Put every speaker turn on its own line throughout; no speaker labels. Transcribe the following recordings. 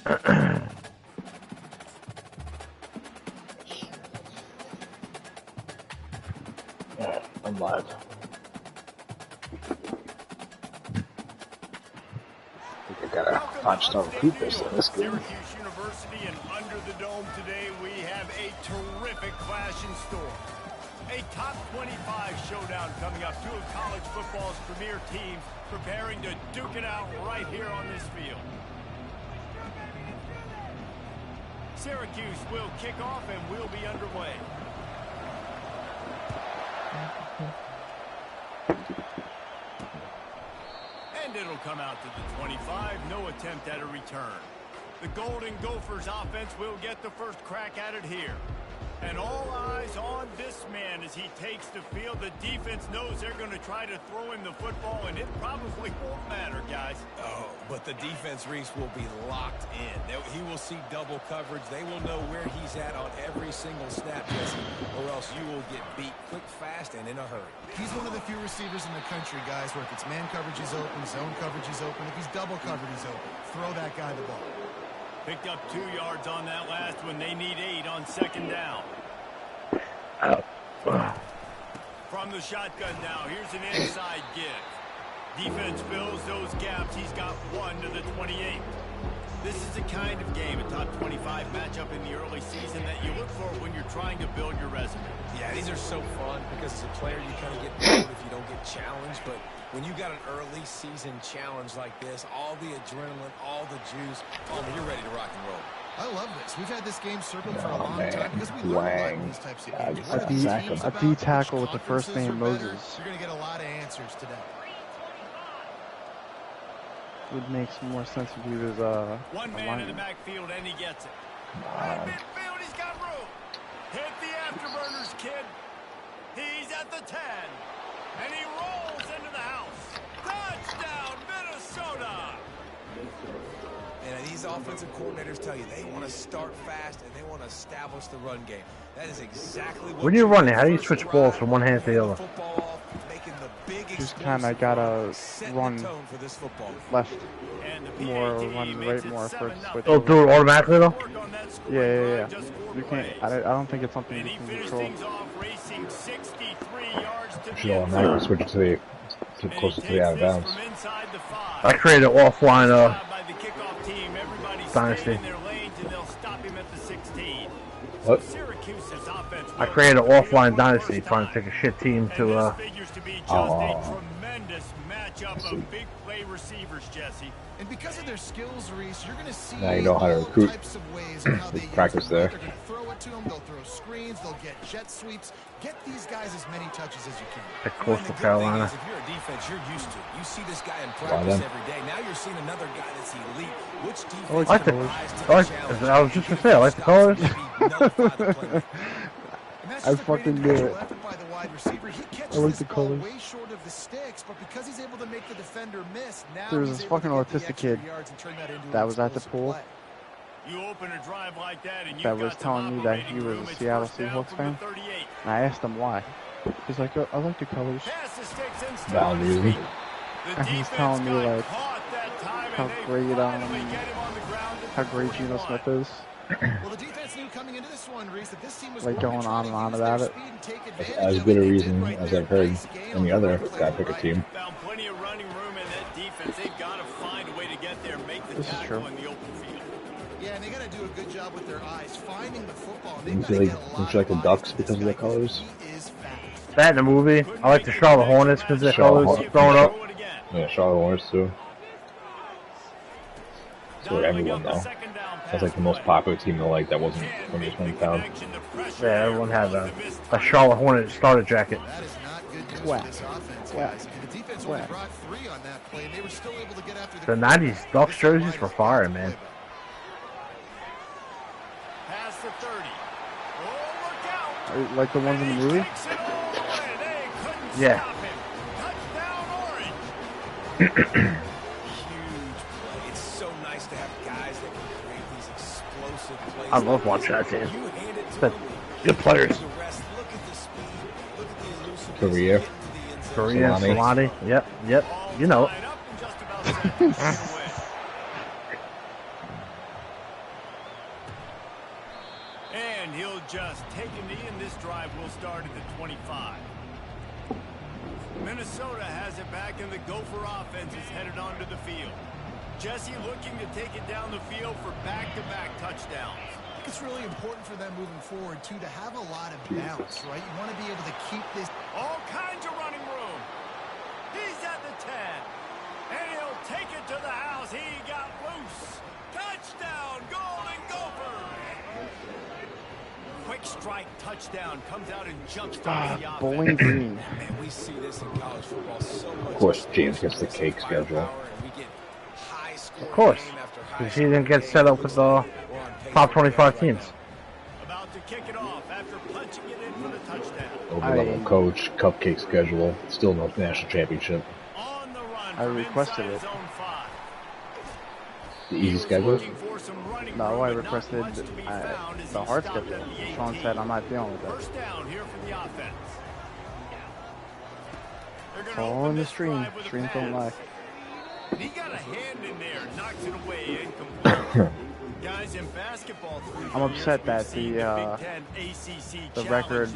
I'm live. I think I gotta five-star recruit this in this game.
Syracuse University, and under the dome today we have a terrific clash in store. A top 25 showdown coming up. Two of college football's premier teams preparing to duke it out right here on this field. Syracuse will kick off and we'll be underway. And it'll come out to the 25. No attempt at a return. The Golden Gophers offense will get the first crack at it here. And all eyes on this man as he takes the field. The defense knows they're going to try to throw him the football, and it probably won't matter, guys.
Oh, but the defense, Reese, will be locked in. He will see double coverage. They will know where he's at on every single snap, Jesse, or else you will get beat quick, fast, and in a hurry.
He's one of the few receivers in the country, guys, where if it's man coverage, he's open, zone coverage, he's open. If he's double covered, he's open. Throw that guy the ball.
Picked up 2 yards on that last one. They need 8 on second down. From the shotgun now, here's an inside give. Defense fills those gaps. He's got 1 to the 28. This is the kind of game, a top 25 matchup in the early season that you look for when you're trying to build your resume.
Yeah, these are so fun because as a player you kind of get bored if you don't get challenged, but when you got an early season challenge like this, all the adrenaline, all the juice, you're ready to rock and roll.
I love this. We've had this game circled for a long time because we learn a lot in these types of games.
A D tackle with the first name Moses.
You're going to get a lot of answers today.
Would make some more sense if he was
one man in the backfield and he gets it. Right midfield, he's got room. Hit the afterburners, kid. He's at the 10. And he rolls into the house. Touchdown, Minnesota.
And these offensive coordinators tell you they want to start fast and they want to establish the run game. That is exactly what
when you're running, how do you switch balls from one hand to the other?
Just kind of gotta run left more or run right more for it to switch.
Oh, do it automatically though?
Yeah. You can't. I don't think it's something you can control.
You know, I'm switch it to closer to the out of bounds. I created an offline dynasty. What? I created an offline dynasty trying to take a shit team to
tremendous matchup of big play receivers, Jesse.
And because of their skills, Reese, you're going to see
now you know how to recruit.
Types of ways how they
practice there.
They're going to throw it to them. They'll throw screens. They'll get jet sweeps. Get these guys as many touches as you can.
At Coastal Carolina.
If you're a defense, you're used to. You see this guy in practice every day. Now you're seeing another guy that's elite. Which defense
I was just going to say, I like the colors.
I fucking knew it. I like the colors. There was this fucking autistic kid that was at the pool that was telling me that he was a Seattle Seahawks fan. And I asked him why. He's like, I like the colors.
Value.
And he's telling me like how great Geno Smith is. Like going on and on about it.
As good a reason as I've heard any other guy pick a team.
This is true.
Yeah, and they got to do a good job with their eyes finding the football.
Don't you like the Ducks because of their colors? That in the movie. I like the Charlotte Hornets because of their colors growing up. Yeah, Charlotte Hornets too. So everyone though. That's like the most popular team to like that wasn't from this hometown. Yeah, everyone had a Charlotte Hornets starter jacket. The 90s Ducks jerseys were fire, man.
Like the ones in the movie?
Yeah. I love watching that team. Good players. Korea, Solani. Yep. You know it.
And he'll just take a knee, and this drive will start at the 25. Minnesota has it back, and the Gopher offense is headed onto the field. Jesse looking to take it down the field for back-to-back touchdowns.
I think it's really important for them moving forward, too, to have a lot of balance, right? You want to be able to keep this.
All kinds of running room. He's at the 10. And he'll take it to the house. He got loose. Touchdown, Golden Gophers. Quick strike touchdown comes out and jumps down the offense.
Bowling Green.
Man, we see this in college football so much.
Of course, James gets the cake schedule. Of course, because he didn't get set up with the top 25 teams.
About to kick it off after punching it in for the touchdown.
Over-level coach, cupcake schedule, still no national championship.
On the run
I requested it.
The easy schedule?
No, I requested the hard schedule. Sean said I'm not dealing with it.
First down here for the offense.
It's all in the stream. Streams don't lie.
He got a hand in there, knocks it away, incomplete. Guys, in basketball,
I'm upset that the record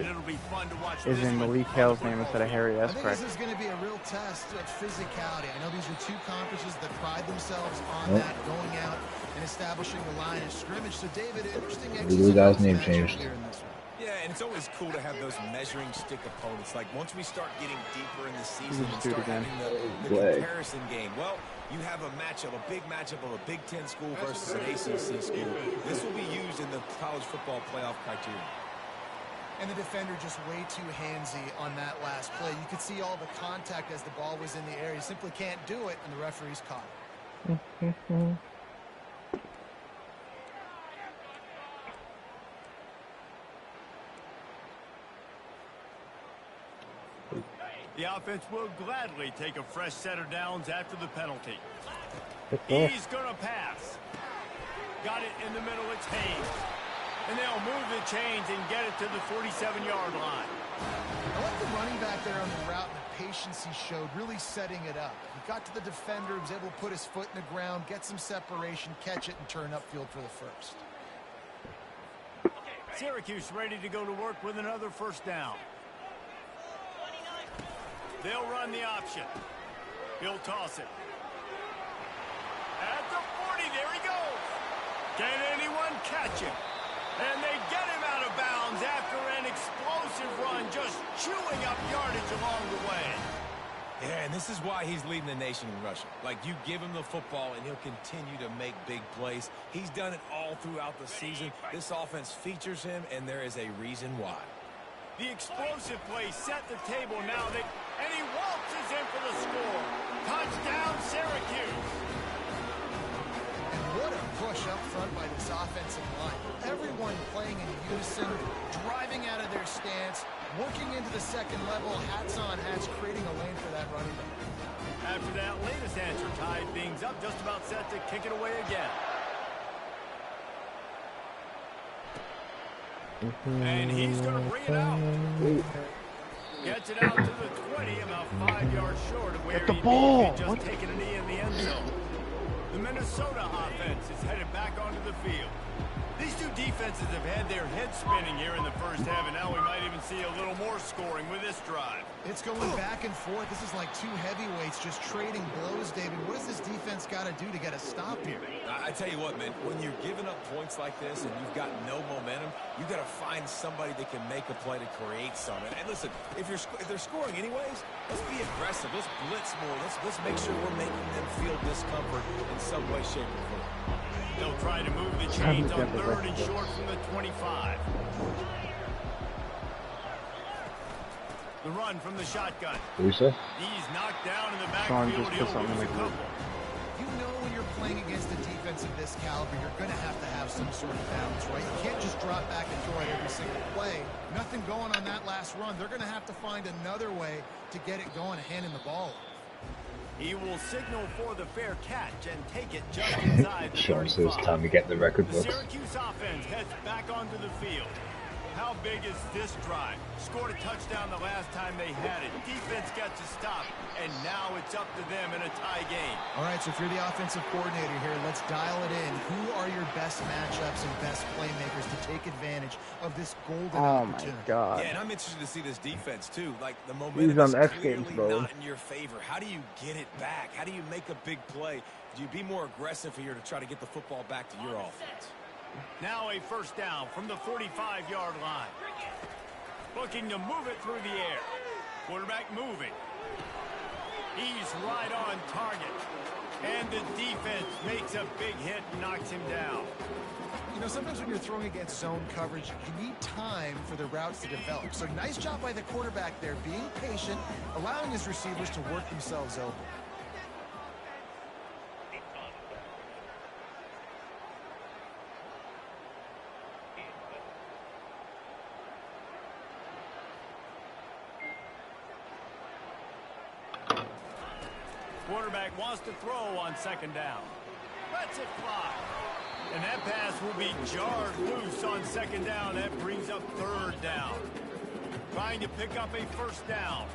is in Malik Hale's name instead of Harry S.
I think this is going to be a real test of physicality. I know these are two conferences that pride themselves on that, going out and establishing the line of scrimmage. So, David, interesting
the guy's name changed.
Yeah, and it's always cool to have those measuring stick opponents. Like, once we start getting deeper in the season and start having the comparison game, well, you have a matchup, a big matchup of a Big Ten school versus an ACC school. This will be used in the college football playoff criteria.
And the defender just way too handsy on that last play. You could see all the contact as the ball was in the air. You simply can't do it, and the referee's caught it.
The offense will gladly take a fresh set of downs after the penalty. He's going to pass. Got it in the middle. It's Hayes. And they'll move the chains and get it to the 47-yard line.
I like the running back there on the route and the patience he showed, really setting it up. He got to the defender, was able to put his foot in the ground, get some separation, catch it, and turn upfield for the first.
Syracuse ready to go to work with another first down. They'll run the option. He'll toss it. At the 40, there he goes. Can anyone catch him? And they get him out of bounds after an explosive run, just chewing up yardage along the way.
Yeah, and this is why he's leading the nation in rushing. Like, you give him the football, and he'll continue to make big plays. He's done it all throughout the season. This offense features him, and there is a reason why.
The explosive play set the table now, and he waltzes in for the score. Touchdown, Syracuse.
And what a push up front by this offensive line. Everyone playing in unison, driving out of their stance, working into the second level, hats on hats, creating a lane for that running back.
After that latest answer tied things up, just about set to kick it away again. And he's going to bring it out. Gets it out to the 20, about 5 yards short of where he just taken a knee in the end zone. The Minnesota offense is headed back onto the field. These two defenses have had their heads spinning here in the first half, and now we might even see a little more scoring with this drive.
It's going back and forth. This is like two heavyweights just trading blows, David. What does this defense got to do to get a stop here?
I tell you what, man, when you're giving up points like this and you've got no momentum, you got to find somebody that can make a play to create something. And listen, if they're scoring anyways, let's be aggressive. Let's blitz more. Let's make sure we're making them feel discomfort in some way, shape, or form.
They'll try to move the chains on 3rd and short from the 25. The run from the shotgun.
What do you say?
He's knocked down in the backfield. He'll lose a couple.
You know when you're playing against a defense of this caliber, you're going to have some sort of balance, right? You can't just drop back and throw it every single play. Nothing going on that last run. They're going to have to find another way to get it going, handing the ball.
He will signal for the fair catch and take it just inside the 35.
Sean says time to get the record books.
The Syracuse offense heads back onto the field. How big is this drive? Scored a touchdown the last time they had it. Defense got to stop, and now it's up to them in a tie game.
All right, so if you're the offensive coordinator here, let's dial it in. Who are your best matchups and best playmakers to take advantage of this golden opportunity?
My God.
Yeah, and I'm interested to see this defense, too. Like, the momentum is clearly not in your favor. How do you get it back? How do you make a big play? Do you be more aggressive here to try to get the football back to your offense?
Now a first down from the 45-yard line. Looking to move it through the air. Quarterback moving. He's right on target. And the defense makes a big hit and knocks him down.
You know, sometimes when you're throwing against zone coverage, you need time for the routes to develop. So nice job by the quarterback there, being patient, allowing his receivers to work themselves open.
Quarterback wants to throw on second down. Lets it fly. And that pass will be jarred loose on second down. That brings up third down. Trying to pick up a first down.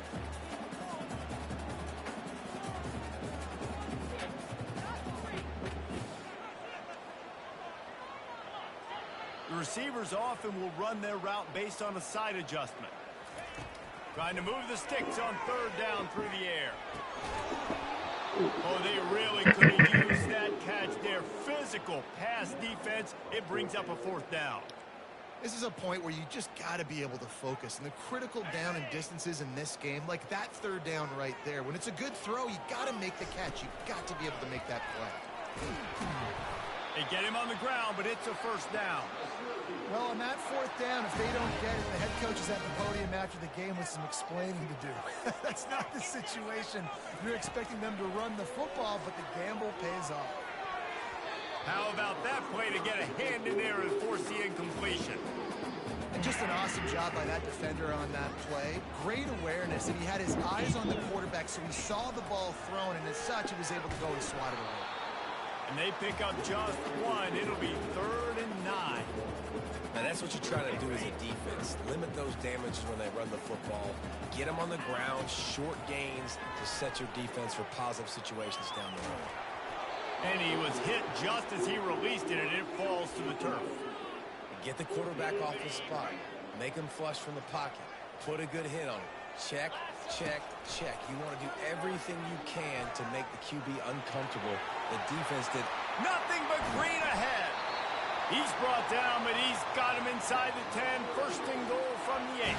The receivers often will run their route based on a side adjustment. Trying to move the sticks on third down through the air. Oh, they really could have used that catch there. Physical pass defense. It brings up a fourth down.
This is a point where you just got to be able to focus. And the critical down and distances in this game, like that third down right there, when it's a good throw, you got to make the catch. You got to be able to make that play.
They get him on the ground, but it's a first down.
Well, on that fourth down, if they don't get it, the head coach is at the podium after the game with some explaining to do. That's not the situation. You're expecting them to run the football, but the gamble pays off.
How about that play to get a hand in there and force the incompletion?
And just an awesome job by that defender on that play. Great awareness, and he had his eyes on the quarterback, so he saw the ball thrown, and as such, he was able to go and swat it away.
And they pick up just one. It'll be 3rd and 9.
Now, that's what you're trying to do as a defense. Limit those damages when they run the football. Get them on the ground, short gains to set your defense for positive situations down the road.
And he was hit just as he released it, and it falls to the turf.
Get the quarterback off the spot. Make him flush from the pocket. Put a good hit on him. Check, check, check. You want to do everything you can to make the QB uncomfortable. The defense did
nothing but green ahead. He's brought down, but he's got him inside the 10. 1st and goal from the 8.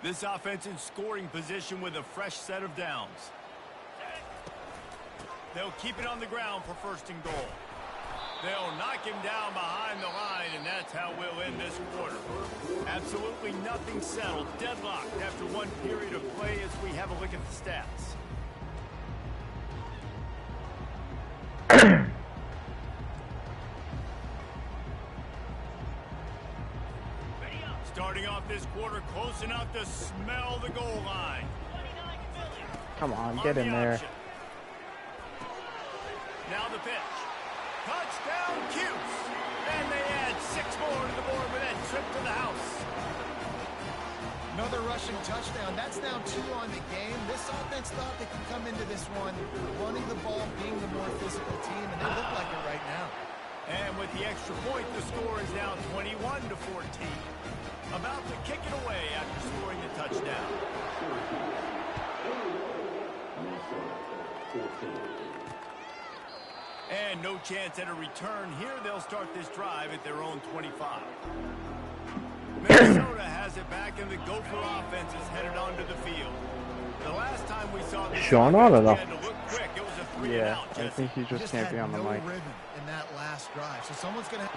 This offense in scoring position with a fresh set of downs. They'll keep it on the ground for 1st and goal. They'll knock him down behind the line, and that's how we'll end this quarter. Absolutely nothing settled. Deadlocked after one period of play as we have a look at the stats. Starting off this quarter close enough to smell the goal line.
Come on, get in there.
Now the pitch. Touchdown, Cuse. And they add 6 more to the board with that trip to the house.
Another rushing touchdown. That's now 2 on the game. This offense thought they could come into this one running the ball, being the more physical team, and they look like it right now.
And with the extra point, the score is now 21-14. About to kick it away after scoring the touchdown. And no chance at a return here. They'll start this drive at their own 25. Minnesota has it back, and the Gopher offense is headed onto the field. The last time we saw this,
Sean on or no?
Yeah, I think he just can't be on the mic.
In that last drive, so someone's gonna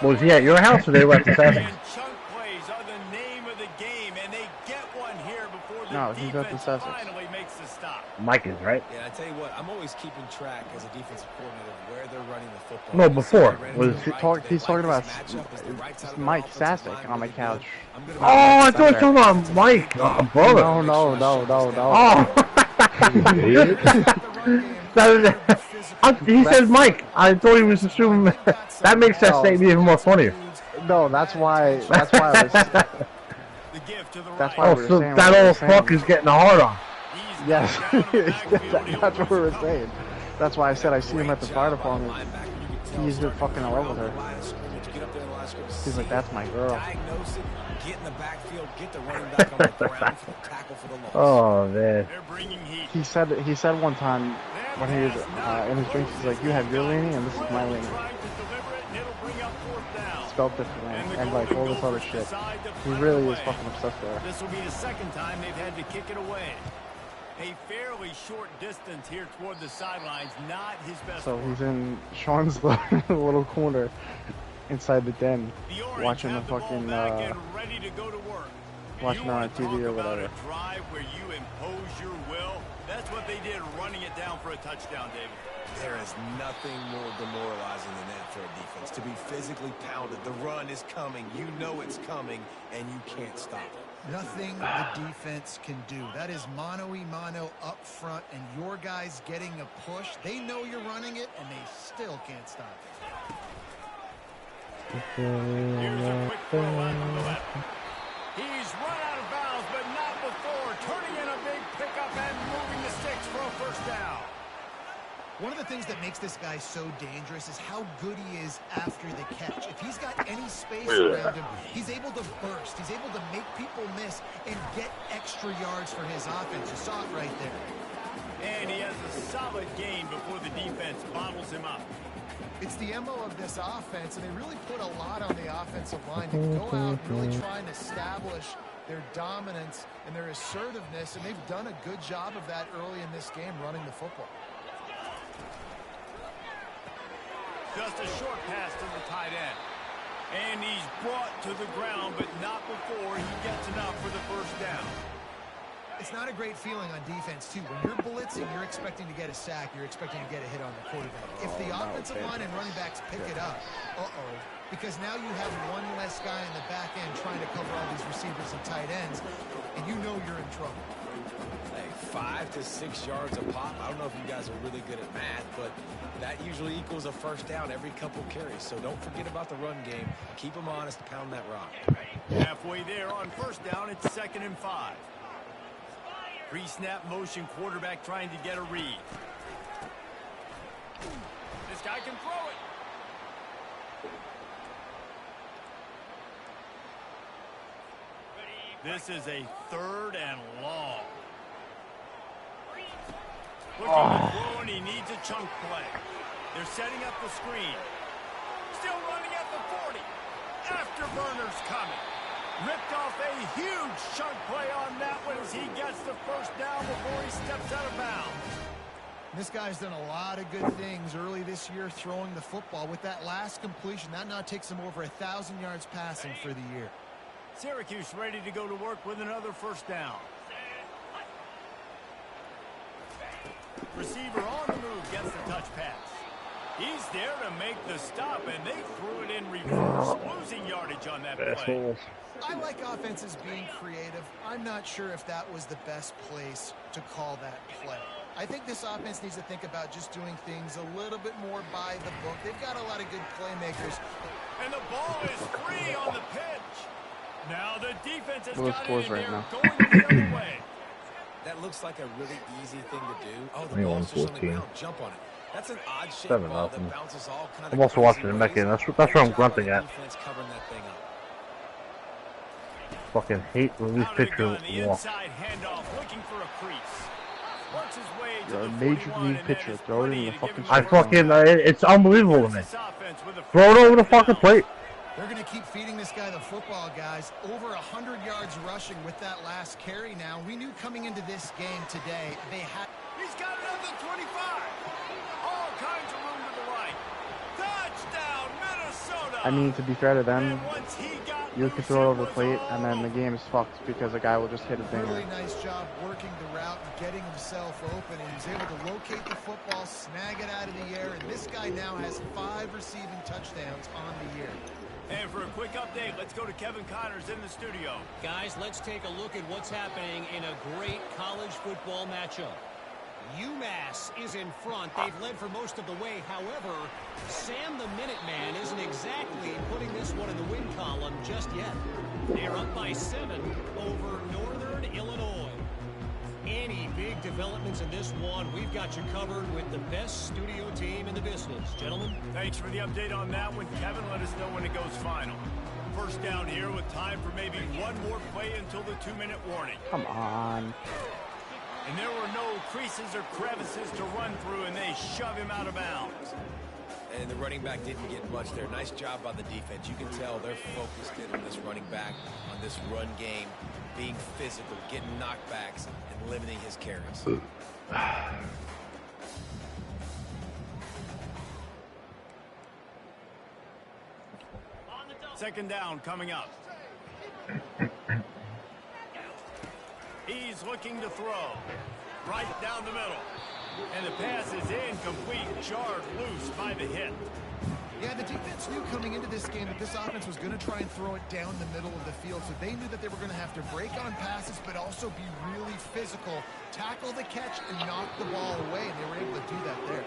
was he at your house or they left the
and chunk plays are the name of the game, and they get one here before the defense finally makes the stop.
Mike is right.
Yeah, I tell you what, I'm always keeping track as a defensive coordinator of where they're running the football.
No, before was
he's talking about Mike Sasek on my couch.
Oh, I thought you were talking about Mike, brother.
No.
Oh. He said Mike. I thought he was assuming that makes that statement even more funnier.
No, that's why I was. That's why we were
so
saying.
That old fuck is getting a hard on.
Yes, that's what we were saying. That's why I said I see him at the fire department. He's just fucking in love with her. He's like, that's my girl.
Get in the backfield, get the running back on the ground for the tackle for the loss.
Oh man.
He said one time when he was in his drinks, he's like, you have your leaning and this is my leaning. Spelled differently and like all this other shit. He really is fucking obsessed with her.
This will be the second time they've had to kick it away. A fairly short distance here toward the sidelines, not his best.
So he's in Sean's little corner inside the den, watching the fucking watching on TV or whatever.
Drive where you impose your will. That's what they did, running it down for a touchdown, David.
There is nothing more demoralizing than that for a defense, to be physically pounded. The run is coming, you know it's coming, and you can't stop it.
Nothing the defense can do. That is mano-a-mano up front, and your guys getting a push. They know you're running it, and they still can't stop it.
Here's a quick throw out to the left. He's run out of bounds, but not before. Turning in a big pickup and moving the sticks for a first down.
One of the things that makes this guy so dangerous is how good he is after the catch. If he's got any space around him, he's able to burst. He's able to make people miss and get extra yards for his offense. You saw it right there.
And he has a solid gain before the defense bottles him up.
It's the MO of this offense, and they really put a lot on the offensive line to go out and really try and establish their dominance and their assertiveness, and they've done a good job of that early in this game, running the football.
Just a short pass to the tight end. And he's brought to the ground, but not before he gets enough for the first down.
It's not a great feeling on defense, too. When you're blitzing, you're expecting to get a sack. You're expecting to get a hit on the quarterback. If the offensive line and running backs pick it up, because now you have one less guy in the back end trying to cover all these receivers and tight ends, and you know you're in trouble.
Hey, 5 to 6 yards a pop. I don't know if you guys are really good at math, but that usually equals a first down every couple carries. So don't forget about the run game. Keep them honest, pound that rock.
Halfway there on first down, it's 2nd and 5. Pre-snap motion, quarterback trying to get a read. This guy can throw it. This is a 3rd and long. Looking to throw, and he needs a chunk play. They're setting up the screen. Still running at the 40. Afterburner's coming. Ripped off a huge chunk play on that one as he gets the first down before he steps out of bounds.
This guy's done a lot of good things early this year throwing the football. With that last completion, that now takes him over 1,000 yards passing for the year.
Syracuse ready to go to work with another first down. Receiver on the move gets the touch pass. He's there to make the stop, and they threw it in reverse, losing yardage on that play.
I like offenses being creative. I'm not sure if that was the best place to call that play. I think this offense needs to think about just doing things a little bit more by the book. They've got a lot of good playmakers.
And the ball is free on the pitch. Now the defense has got it in
right
there,
now.
going the other way.
That looks like a really easy thing to do. Oh, the ball's just on the ground. Jump on it. That's an odd shape ball that bounces all kind of.
I'm also watching him back in. That's where I'm grunting at.
Covering that thing up.
Fucking hate when these pitchers walk.
You're a major league pitcher. Throw it in the fucking.
I fucking. It's unbelievable to me. Throw it over the fucking plate.
They're going to keep feeding this guy the football, guys. Over 100 yards rushing with that last carry now. We knew coming into this game today they had.
He's got another 25. All kinds of room to the right. Touchdown, Minnesota.
I mean, to be fair to them, you could throw it over the plate, and then the game is fucked because the guy will just hit a dinger.
Really nice job working the route and getting himself open. And he was able to locate the football, snag it out of the air, and this guy now has 5 receiving touchdowns on the year.
And for a quick update, let's go to Kevin Connors in the studio.
Guys, let's take a look at what's happening in a great college football matchup. UMass is in front. They've led for most of the way. However, Sam the Minuteman isn't exactly putting this one in the win column just yet. They're up by 7 over Northern Illinois. Any big developments in this one, we've got you covered with the best studio team in the business. Gentlemen.
Thanks for the update on that one, Kevin. Let us know when it goes final. First down here with time for maybe one more play until the 2-minute warning.
Come on.
And there were no creases or crevices to run through, and they shove him out of bounds.
And the running back didn't get much there. Nice job by the defense. You can tell they're focused in on this running back, on this run game, being physical, getting knockbacks, and limiting his carries.
Second down coming up. He's looking to throw. Right down the middle. And the pass is incomplete. Jarred loose by the hit.
Yeah, the defense knew coming into this game that this offense was going to try and throw it down the middle of the field, so they knew that they were going to have to break on passes, but also be really physical, tackle the catch, and knock the ball away, and they were able to do that there.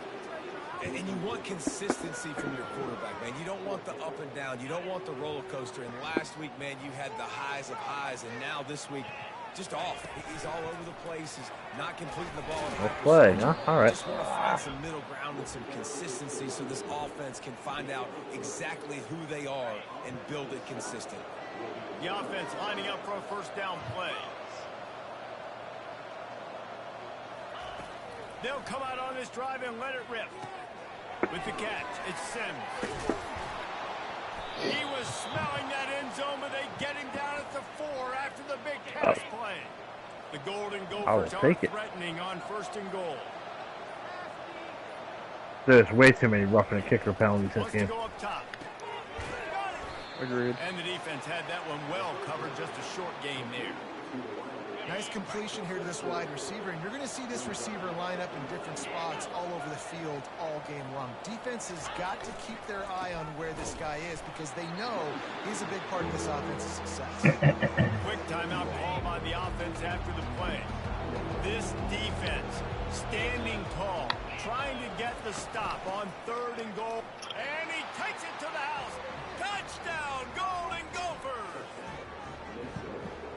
And you want consistency from your quarterback, man. You don't want the up and down. You don't want the roller coaster. And last week, man, you had the highs of highs, and now this week, just off. He's all over the place. He's not completing the ball.
Let's play, huh? All right.
Just want to find some middle ground and some consistency so this offense can find out exactly who they are and build it consistent.
The offense lining up for a first down play. They'll come out on this drive and let it rip. With the catch, it's Sims. He was smelling that end zone, but they get him down at the 4 after the big pass play. The Golden Gophers are threatening on first and goal.
There's way too many roughing and kicker penalties this game.
Go up top.
Agreed.
And the defense had that one well covered. Just a short game there.
Nice completion here to this wide receiver, and you're going to see this receiver line up in different spots all over the field all game long. Defense has got to keep their eye on where this guy is because they know he's a big part of this offense's success.
Quick timeout call by the offense after the play. This defense standing tall, trying to get the stop on 3rd and goal, and he takes it to the house. Touchdown, Golden Gophers!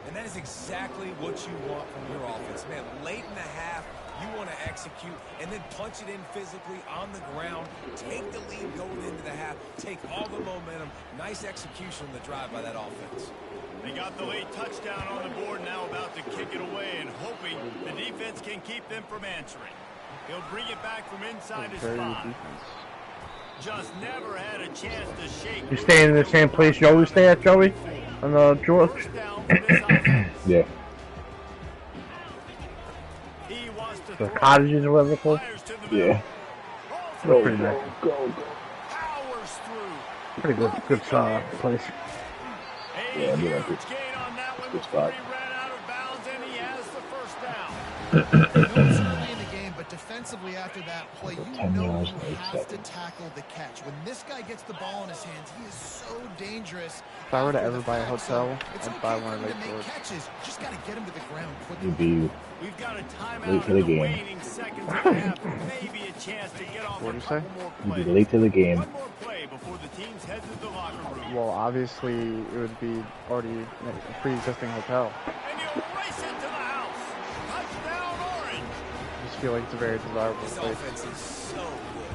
And that is exactly what you want from your offense. Man, late in the half, you want to execute and then punch it in physically on the ground, take the lead going into the half, take all the momentum. Nice execution on the drive by that offense.
They got the late touchdown on the board, now about to kick it away and hoping the defense can keep them from answering. He'll bring it back from inside his spot. Just never had a chance to shake.
You staying in the same place you always stay at, Joey? On the George? Yeah. The cottages or whatever it's called?
Yeah.
Go, pretty nice. Go. Pretty good place.
Yeah, I do like it. Good spot. Defensively after that play, you know you have to tackle the catch. When this guy gets the ball in his hands, he is so dangerous.
If I were to ever buy a hotel, I'd buy one of those doors.
Just got to get him to the ground quickly.
You'd be
We've got a timeout in the waning seconds of the half. Maybe a chance to get off a couple more plays.
You'd be late to the game.
One more play before the teams head to the locker room.
Well, obviously, it would be already a pre-existing hotel.
And you race it to the house. Touchdown, Orange.
I just feel like it's a very desirable place.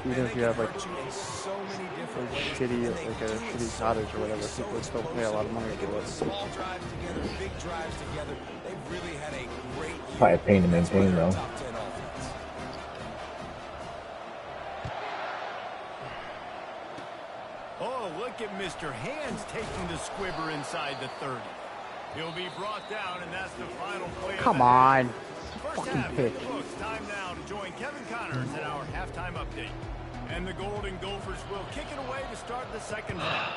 Even if you have like a shitty cottage or whatever, people would still pay a lot of money for it.
Small drives together, big drives together. They've really had a great year.
Probably a pain to maintain though.
Oh, look at Mr. Hands taking the squibber inside the 30. He'll be brought down, and that's the final play.
Come on.
First half, folks, time now to join Kevin Connors at our halftime update. And the Golden Gophers will kick it away to start the second half.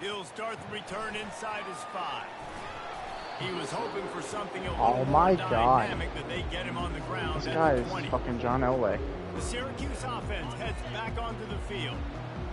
He'll start the return inside his 5. He was hoping for something a little more dynamic that they get him on the ground.
This guy is fucking John Elway.
The Syracuse offense heads back onto the field.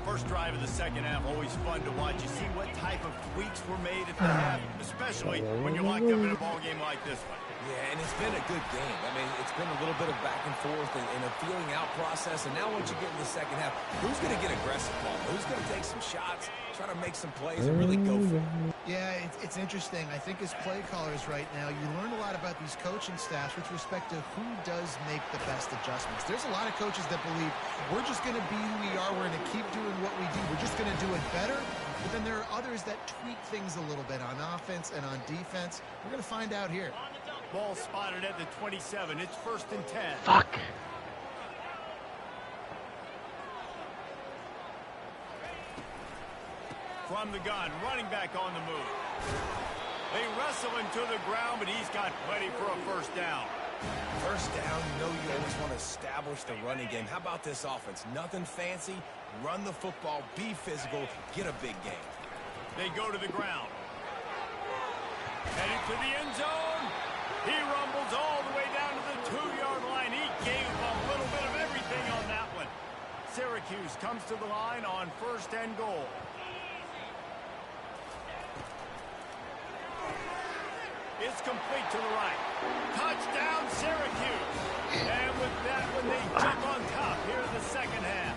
First drive of the second half, always fun to watch. You see what type of tweaks were made at the half, especially when you're locked up in a ball game like this one.
Yeah, and it's been a good game. I mean, it's been a little bit of back and forth and a feeling out process. And now once you get in the second half, who's going to get aggressive, Paul? Who's going to take some shots, try to make some plays, and really go for it?
Yeah, it's interesting. I think as play callers right now, you learn a lot about these coaching staffs with respect to who does make the best adjustments. There's a lot of coaches that believe we're just going to be who we are. We're going to keep doing what we do. We're just going to do it better. But then there are others that tweak things a little bit on offense and on defense. We're going to find out here.
Ball spotted at the 27. It's 1st and 10.
Fuck.
From the gun, running back on the move. They wrestle him to the ground, but he's got plenty for a first down.
First down, you know you always want to establish the running game. How about this offense? Nothing fancy. Run the football, be physical, get a big game.
They go to the ground. Heading to the end zone. He rumbles all the way down to the 2-yard line. He gave a little bit of everything on that one. Syracuse comes to the line on 1st and goal. It's complete to the right. Touchdown, Syracuse. And with that one, they jump on top here in the second half.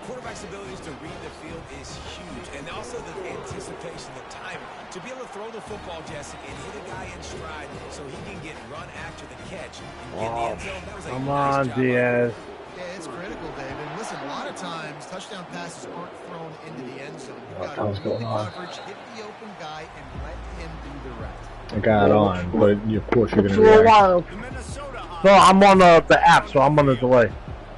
Quarterback's abilities to read the field is huge. And also the anticipation, the timing. To be able to throw the football, Jesse, and hit a guy in stride so he can get run after the catch. And get in the end zone. That was a
Come
nice
on,
job.
Diaz.
Yeah, it's critical, David. Listen, a lot of times, touchdown passes aren't thrown into the end zone. You've
What
got
the hell's
to read
going
the
on?
coverage, hit the open guy, and let him do the rest.
I got it on, but of course you're
It's a
gonna
little
react.
wild.
The Minnesota
No, I'm on the app, so I'm on the delay.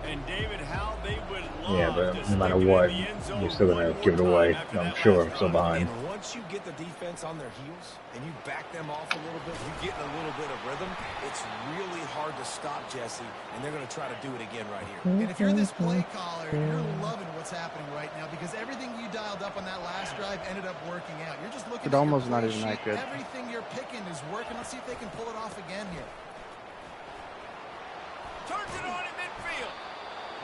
And David, how they would love
Yeah, but
to
no matter
stick it
what,
in the end zone
you're still gonna
one
give it
more
away.
time after
I'm
that
sure
last
I'm still
drive.
behind.
And once you get the defense on their heels and you back them off a little bit, you get in a little bit of rhythm, it's really hard to stop, Jesse, and they're going to try to do it again right here.
And if you're this play caller, you're loving what's happening right now because everything you dialed up on that last drive ended up working out. You're just looking at your
Perdomo's not
play
even
sheet.
that good.
Everything you're picking is working. Let's see if they can pull it off again here.
Turns it on at midfield.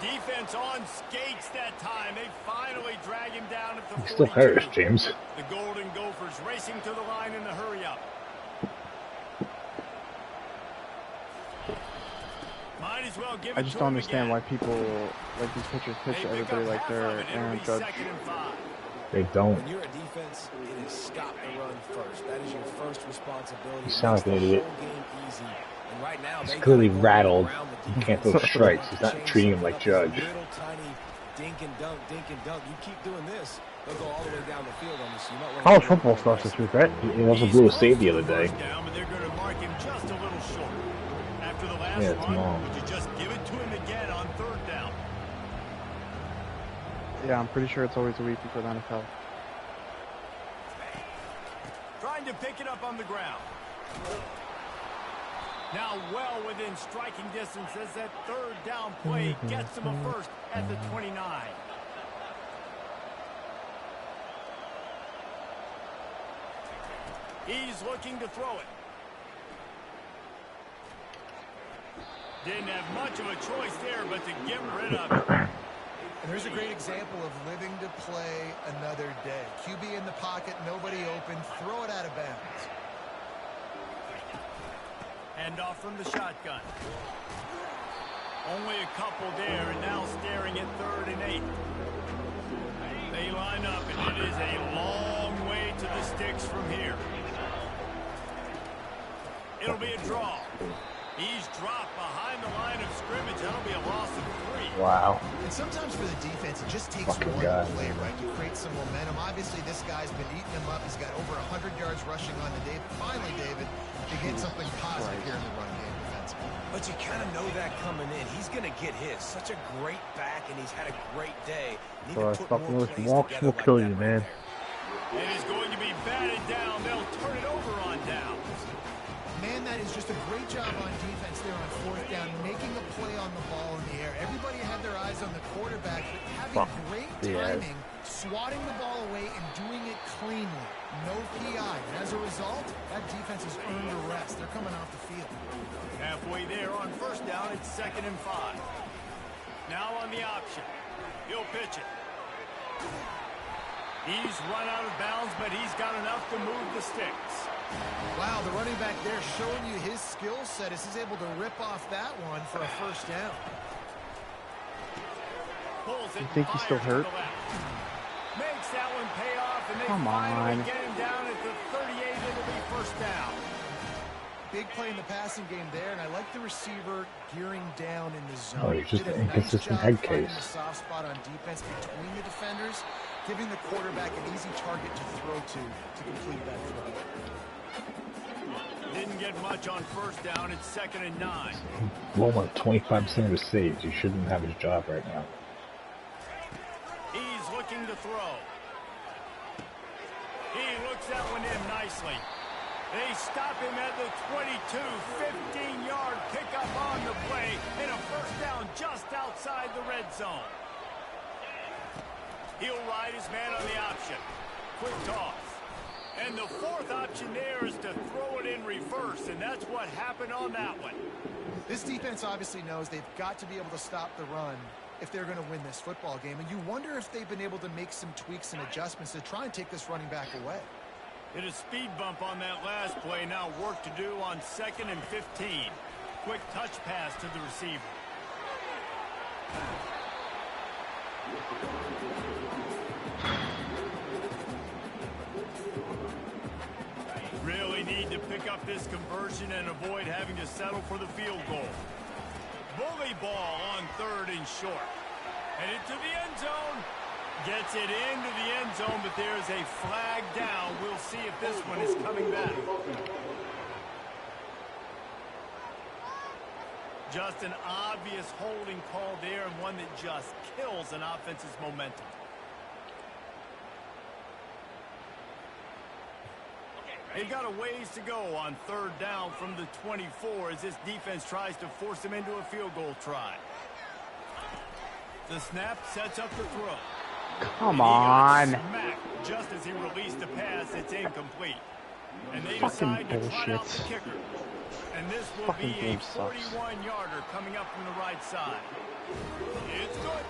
Defense on skates that time. They finally drag him down at the 42.
Still hurts, James.
The Golden Gophers racing to the line in the hurry up. Might as well give
I
it
just
to
don't
him
understand
again.
why people, like these pitchers, pitch
They
to
pick
everybody
up
like
half
they're
of it. It'll
Aaron
be
Judge.
2nd and 5.
They don't.
When you're a defense, it is stop the run first. That is your first responsibility.
You sound like an
It makes
idiot.
the whole game easy. And right now,
He's
they
clearly
gotta go
rattled.
around the
He can't
defense.
throw strikes. He's not
Change
treating him
something
like
up. It's a
Judge.
Little tiny dink and dunk, dink and dunk. You keep doing this, they'll go all the way down the field on this. You might wanna
College
go
football
more
starts this week, right?
He also blew a save the other day.
First down, but they're going to mark him just a little short. After the last
Yeah, it's
run,
long.
would you just give it to him again on 3rd down?
Yeah, I'm pretty sure it's always a week before the NFL.
Trying to pick it up on the ground. Now well within striking distance as that 3rd down play gets him a first at the 29. He's looking to throw it. Didn't have much of a choice there, but to get rid of it.
And here's a great example of living to play another day. QB in the pocket, nobody open, throw it out of bounds.
Hand off from the shotgun. Only a couple there, and now staring at 3rd and 8. They line up, and it is a long way to the sticks from here. It'll be a draw. He's dropped behind the line of scrimmage. That'll be a loss of 3.
Wow.
And sometimes for the defense, it just takes
Fucking
one
guy.
play, right, to create some momentum. Obviously, this guy's been eating him up. He's got over 100 yards rushing on the day. Finally, David, to get something positive here in the run game defensively.
But you kind of know that coming in. He's going to get his. Such a great back, and he's had a great day. Need
So
to put
stop
more
those
plays
walks
together
will
like
kill
that
you,
right
man.
there.
It is going to be batted down. They'll turn it over on down.
Man, that is just a great job on defense there on 4th down, making a play on the ball in the air. Everybody had their eyes on the quarterback, but having great timing, swatting the ball away, and doing it cleanly. No PI. And as a result, that defense has earned a rest. They're coming off the field.
Halfway there on 1st down, it's 2nd and 5. Now on the option. He'll pitch it. He's run out of bounds, but he's got enough to move the sticks.
Wow, the running back there showing you his skill set as he's able to rip off that one for a first down.
You think he's still hurt?
Makes that one pay off, and they finally get him down at the 38. It'll be first down.
Big play in the passing game there, and I like the receiver gearing down in the zone.
Oh, he's just an inconsistent head case.
The soft spot on defense between the defenders, giving the quarterback an easy target to throw to complete that throw.
Didn't get much on first down. It's 2nd and 9.
Well, like 25% of his saves. He shouldn't have his job right now.
He's looking to throw. He looks that one in nicely. They stop him at the 22, 15-yard pickup on the play, and a first down just outside the red zone. He'll ride his man on the option. Quick toss. And the fourth option there is to throw it in reverse, and that's what happened on that one.
This defense obviously knows they've got to be able to stop the run if they're going to win this football game, and you wonder if they've been able to make some tweaks and adjustments to try and take this running back away.
Hit a speed bump on that last play. Now work to do on 2nd and 15. Quick touch pass to the receiver. Really need to pick up this conversion and avoid having to settle for the field goal. Bully ball on 3rd and short. Headed to the end zone. Gets it into the end zone, but there's a flag down. We'll see if this one is coming back. Just an obvious holding call there, and one that just kills an offense's momentum. They've got a ways to go on 3rd down from the 24 as this defense tries to force them into a field goal try. The snap sets up the throw.
Come on.
Just as he released the pass, it's incomplete. And they decide to cut out the kicker. And this will be a 41-yarder coming up from the right side. It's good.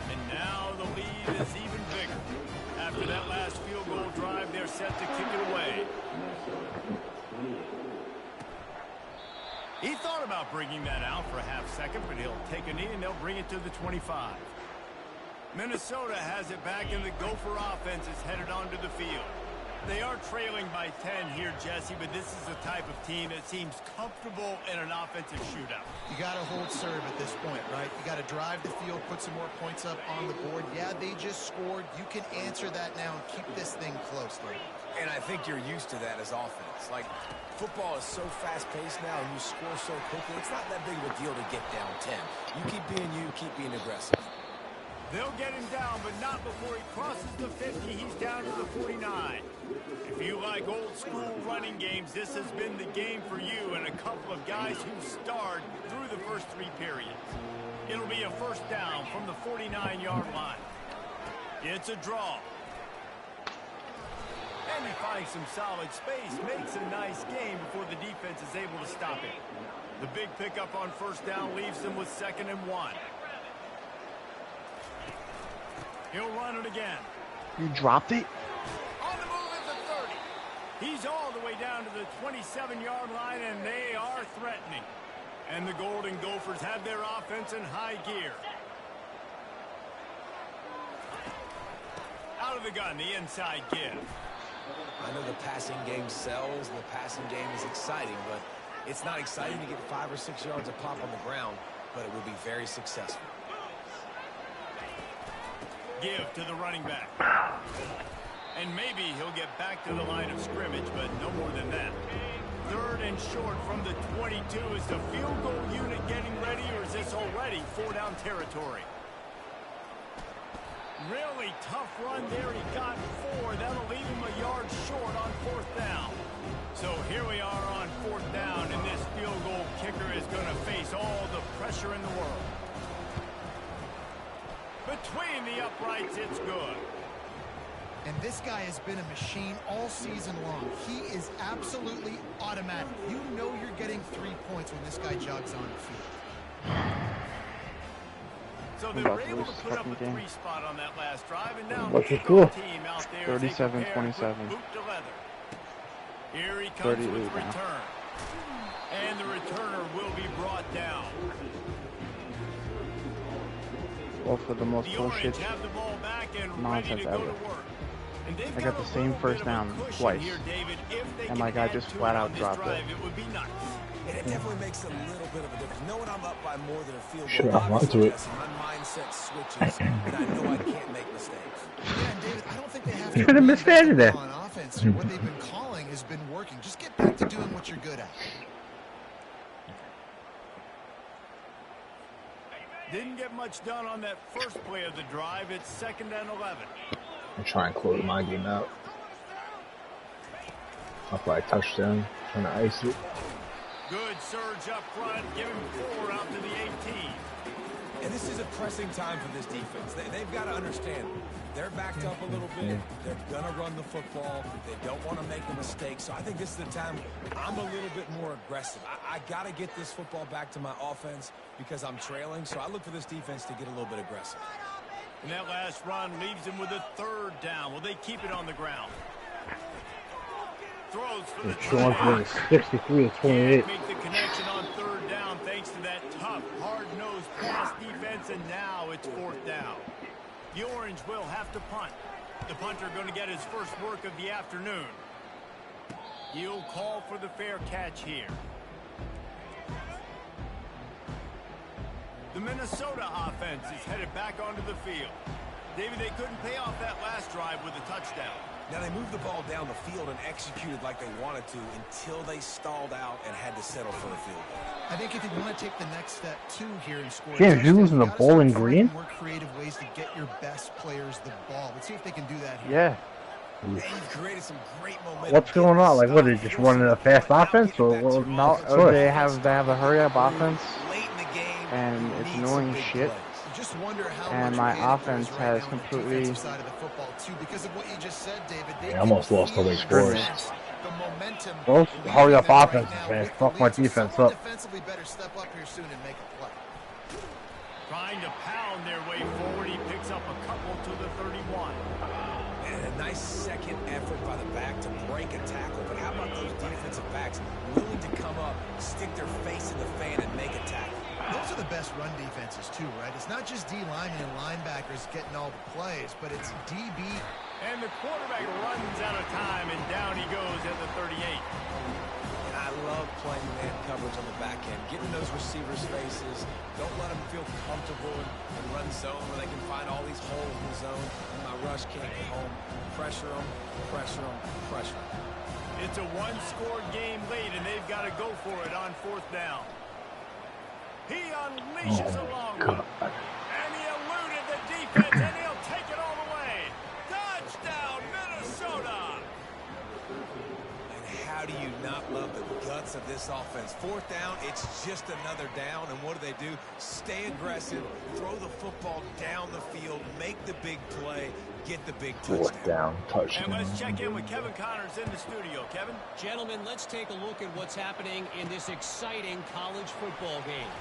And now the lead is even bigger. After that last field goal drive, they're set to kick it away. He thought about bringing that out for a half second, but he'll take a knee and they'll bring it to the 25. Minnesota has it back, and the Gopher offense is headed onto the field. They are trailing by 10 here, Jesse, but this is the type of team that seems comfortable in an offensive shootout.
You got to hold serve at this point, right? You got to drive the field, put some more points up on the board. Yeah, they just scored. You can answer that now and keep this thing close, though.
And I think you're used to that as offense. Like, football is so fast-paced now, and you score so quickly. It's not that big of a deal to get down 10. You keep being you, keep being aggressive.
They'll get him down, but not before he crosses the 50. He's down to the 49. If you like old-school running games, this has been the game for you and a couple of guys who starred through the first 3 periods. It'll be a first down from the 49-yard line. It's a draw. And he finds some solid space, makes a nice game before the defense is able to stop it. The big pickup on first down leaves them with 2nd and 1. He'll run it again.
You dropped it?
On the move at the 30. He's all the way down to the 27-yard line, and they are threatening. And the Golden Gophers have their offense in high gear. Out of the gun, the inside give.
I know the passing game sells, and the passing game is exciting, but it's not exciting to get 5 or 6 yards of pop on the ground, but it will be very successful.
Give to the running back. And maybe he'll get back to the line of scrimmage, but no more than that. 3rd and short from the 22. Is the field goal unit getting ready, or is this already 4-down territory? Really tough run there. He got 4. That'll leave him a yard short on 4th down. So here we are on 4th down, and this field goal kicker is going to face all the pressure in the world. Between the uprights, it's good.
And this guy has been a machine all season long. He is absolutely automatic. You know you're getting 3 points when this guy jogs on the field.
So they were able to put up a 3 spot on that last drive, and now
what's your score?
37-27.
Here he comes with return. And the returner will be brought down.
Well, for the most bullshit nonsense ever. I got the same first down twice, and my guy just flat out dropped it.
And it definitely makes a little bit of a difference. Knowing I'm up by more than a field goal,
sure, I'm onto it.
My mindset switches, and I know I can't make mistakes.
Yeah, and David, I don't think they have
You could have misstated that.
on offense here. What they've been calling has been working. Just get back to doing what you're good at.
Didn't get much done on that first play of the drive. It's 2nd and 11.
I'm trying to close my game out. I'll probably touchdown, trying to ice it.
Good surge up front, giving 4 out to the 18.
And this is a pressing time for this defense. They've got to understand, they're backed up a little bit. They're going to run the football. They don't want to make a mistake. So I think this is the time I'm a little bit more aggressive. I got to get this football back to my offense because I'm trailing. So I look for this defense to get a little bit aggressive.
And that last run leaves them with a 3rd down. Will they keep it on the ground? Throws for the
touchdown. 63-28.
Make the connection on 3rd down thanks to that tough, hard-nosed pass defense, and now it's 4th down. The Orange will have to punt. The punter going to get his first work of the afternoon. He'll call for the fair catch here. The Minnesota offense is headed back onto the field. David, they couldn't pay off that last drive with a touchdown.
Now, they moved the ball down the field and executed like they wanted to until they stalled out and had to settle for a field goal.
I think if you want to take the next step, too, here and score...
James, you losing the Bowling Green?
More creative ways to get your best players the ball. Let's see if they can do that here.
Yeah.
And you've created some great momentum.
What's going on? Like, what, are they just running a fast offense? Or what?
No, they have a hurry-up offense, and it's annoying as shit.
Just wonder how
and my offense has completely...
I almost lost all these scores. Well, hurry up offense, man. Fuck my defense up.
Trying to pound their way forward, he picks up a couple to the 31.
And a nice second effort by the back to break a tackle. But how about those defensive backs willing to come up, stick their face in the fan, and make a tackle?
Those are the best run defenses, too, right? It's not just D-linemen and linebackers getting all the plays, but it's DB.
And the quarterback runs out of time, and down he goes at the 38.
And I love playing man coverage on the back end, getting those receivers' faces. Don't let them feel comfortable in run zone where they can find all these holes in the zone, and my rush can't get home. Pressure them, pressure them, pressure them.
It's a one-score game late, and they've got to go for it on 4th down. He unleashes a long one. And he eluded the defense, and he'll take it all the way. Touchdown, Minnesota!
And how do you not love the guts of this offense? 4th down, it's just another down, and what do? Stay aggressive, throw the football down the field, make the big play, get the big touchdown.
4th down, touchdown.
And let's check in with Kevin Connors in the studio. Kevin?
Gentlemen, let's take a look at what's happening in this exciting college football game.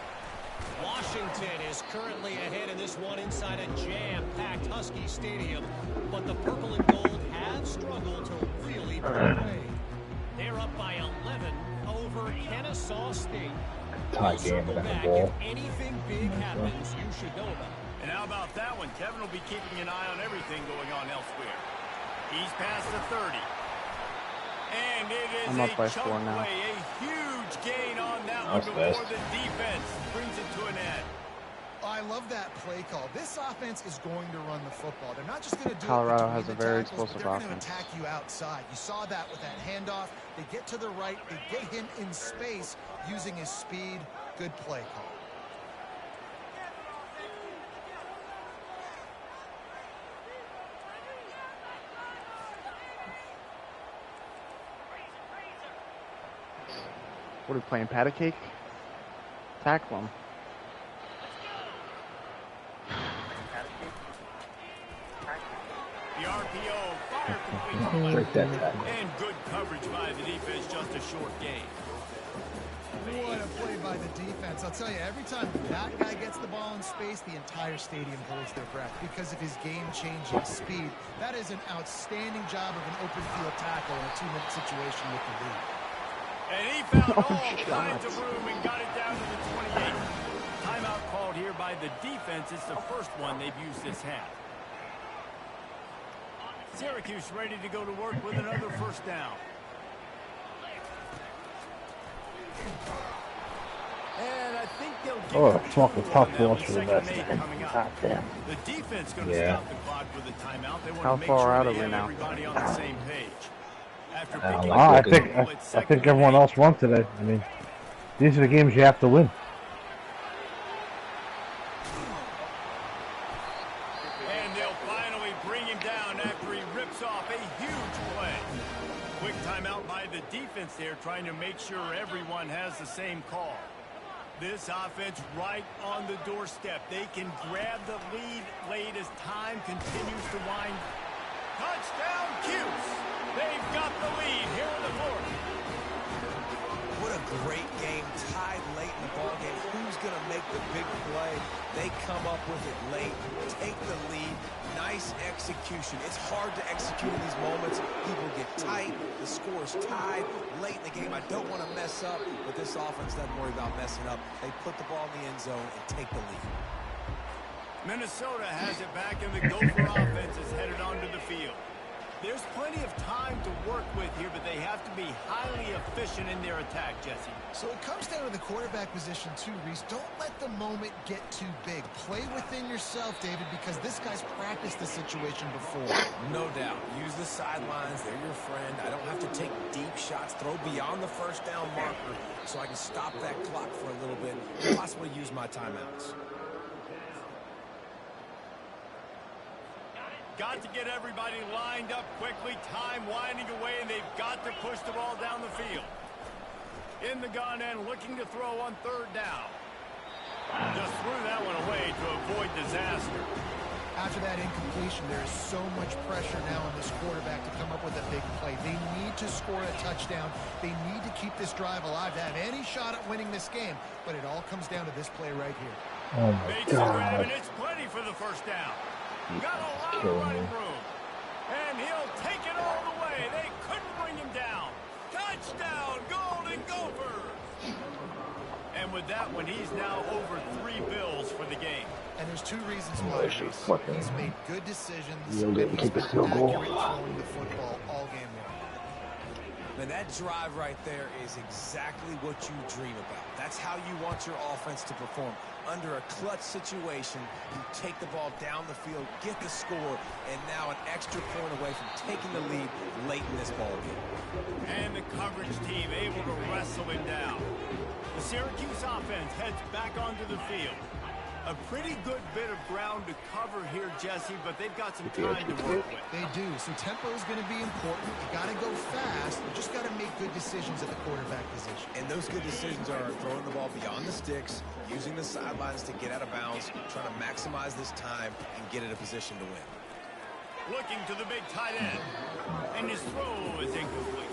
Washington is currently ahead in this one inside a jam-packed Husky Stadium, but the purple and gold have struggled to really break away. They're up by 11 over Kennesaw State.
Tie game without the ball.
If anything big happens, you should know about it.
And how about that one? Kevin will be keeping an eye on everything going on elsewhere. He's past the 30. And it is a chunk play, a huge gain on that one before the defense brings it to an end.
I love that play call. This offense is going to run the football. They're not just going to do
Colorado
it
has a very explosive
they're
offense.
Going to attack you outside. You saw that with that handoff. They get to the right. They get him in space using his speed. Good play call.
What are we playing, pat a cake? Tackle him.
The RPO fire complete. And good coverage by the defense, just a short gain.
What a play by the defense. I'll tell you, every time that guy gets the ball in space, the entire stadium holds their breath because of his game-changing speed. That is an outstanding job of an open field tackle in a 2-minute situation with the lead.
And he found all kinds of room and got it down to the 28. Timeout called here by the defense. It's the first one they've used this half. Syracuse ready to go to work with another first down. And I think they'll give
it's not the tough loss for the best. God damn.
The defense going to stop the clock with a timeout. They want
How
to make
far
sure
out
they
are we
have
now?
everybody on the same page. After
I think everyone else won today. I mean, these are the games you have to win.
And they'll finally bring him down after he rips off a huge play. Quick timeout by the defense there, trying to make sure everyone has the same call. This offense right on the doorstep. They can grab the lead late as time continues to wind. Touchdown, Cuse! They've got the lead here in the fourth.
What a great game, tied late in the ballgame. Who's going to make the big play? They come up with it late, take the lead. Nice execution. It's hard to execute in these moments. People get tight. The score's tied late in the game. I don't want to mess up, but this offense doesn't worry about messing up. They put the ball in the end zone and take the lead.
Minnesota has it back, and the Gopher offense is headed onto the field. There's plenty of time to work with here, but they have to be highly efficient in their attack, Jesse.
So it comes down to the quarterback position too, Reese. Don't let the moment get too big. Play within yourself, David, because this guy's practiced the situation before.
No doubt. Use the sidelines. They're your friend. I don't have to take deep shots, throw beyond the first down marker so I can stop that clock for a little bit and possibly use my timeouts.
Got to get everybody lined up quickly. Time winding away, and they've got to push the ball down the field. In the gun and looking to throw on third down. Just threw that one away to avoid disaster.
After that incompletion, there is so much pressure now on this quarterback to come up with a big play. They need to score a touchdown. They need to keep this drive alive to have any shot at winning this game. But it all comes down to this play right here.
Oh my God.
And it's plenty for the first down. Got a lot of running room. And he'll take it all the way. They couldn't bring him down. Touchdown, Golden Gophers. And with that one, he's now over 3 bills for the game.
And there's 2 reasons why. He's made good decisions.
You'll get to keep a field goal.
Throwing the football all game long.
Man, that drive right there is exactly what you dream about. That's how you want your offense to perform. Under a clutch situation, you take the ball down the field, get the score, and now an extra point away from taking the lead late in this ball game.
And the coverage team able to wrestle him down. The Syracuse offense heads back onto the field. A pretty good bit of ground to cover here, Jesse, but they've got some time to work with.
They do, so tempo is going to be important. You got to go fast. You just got to make good decisions at the quarterback position.
And those good decisions are throwing the ball beyond the sticks, using the sidelines to get out of bounds, trying to maximize this time and get in a position to win.
Looking to the big tight end, and his throw is incomplete.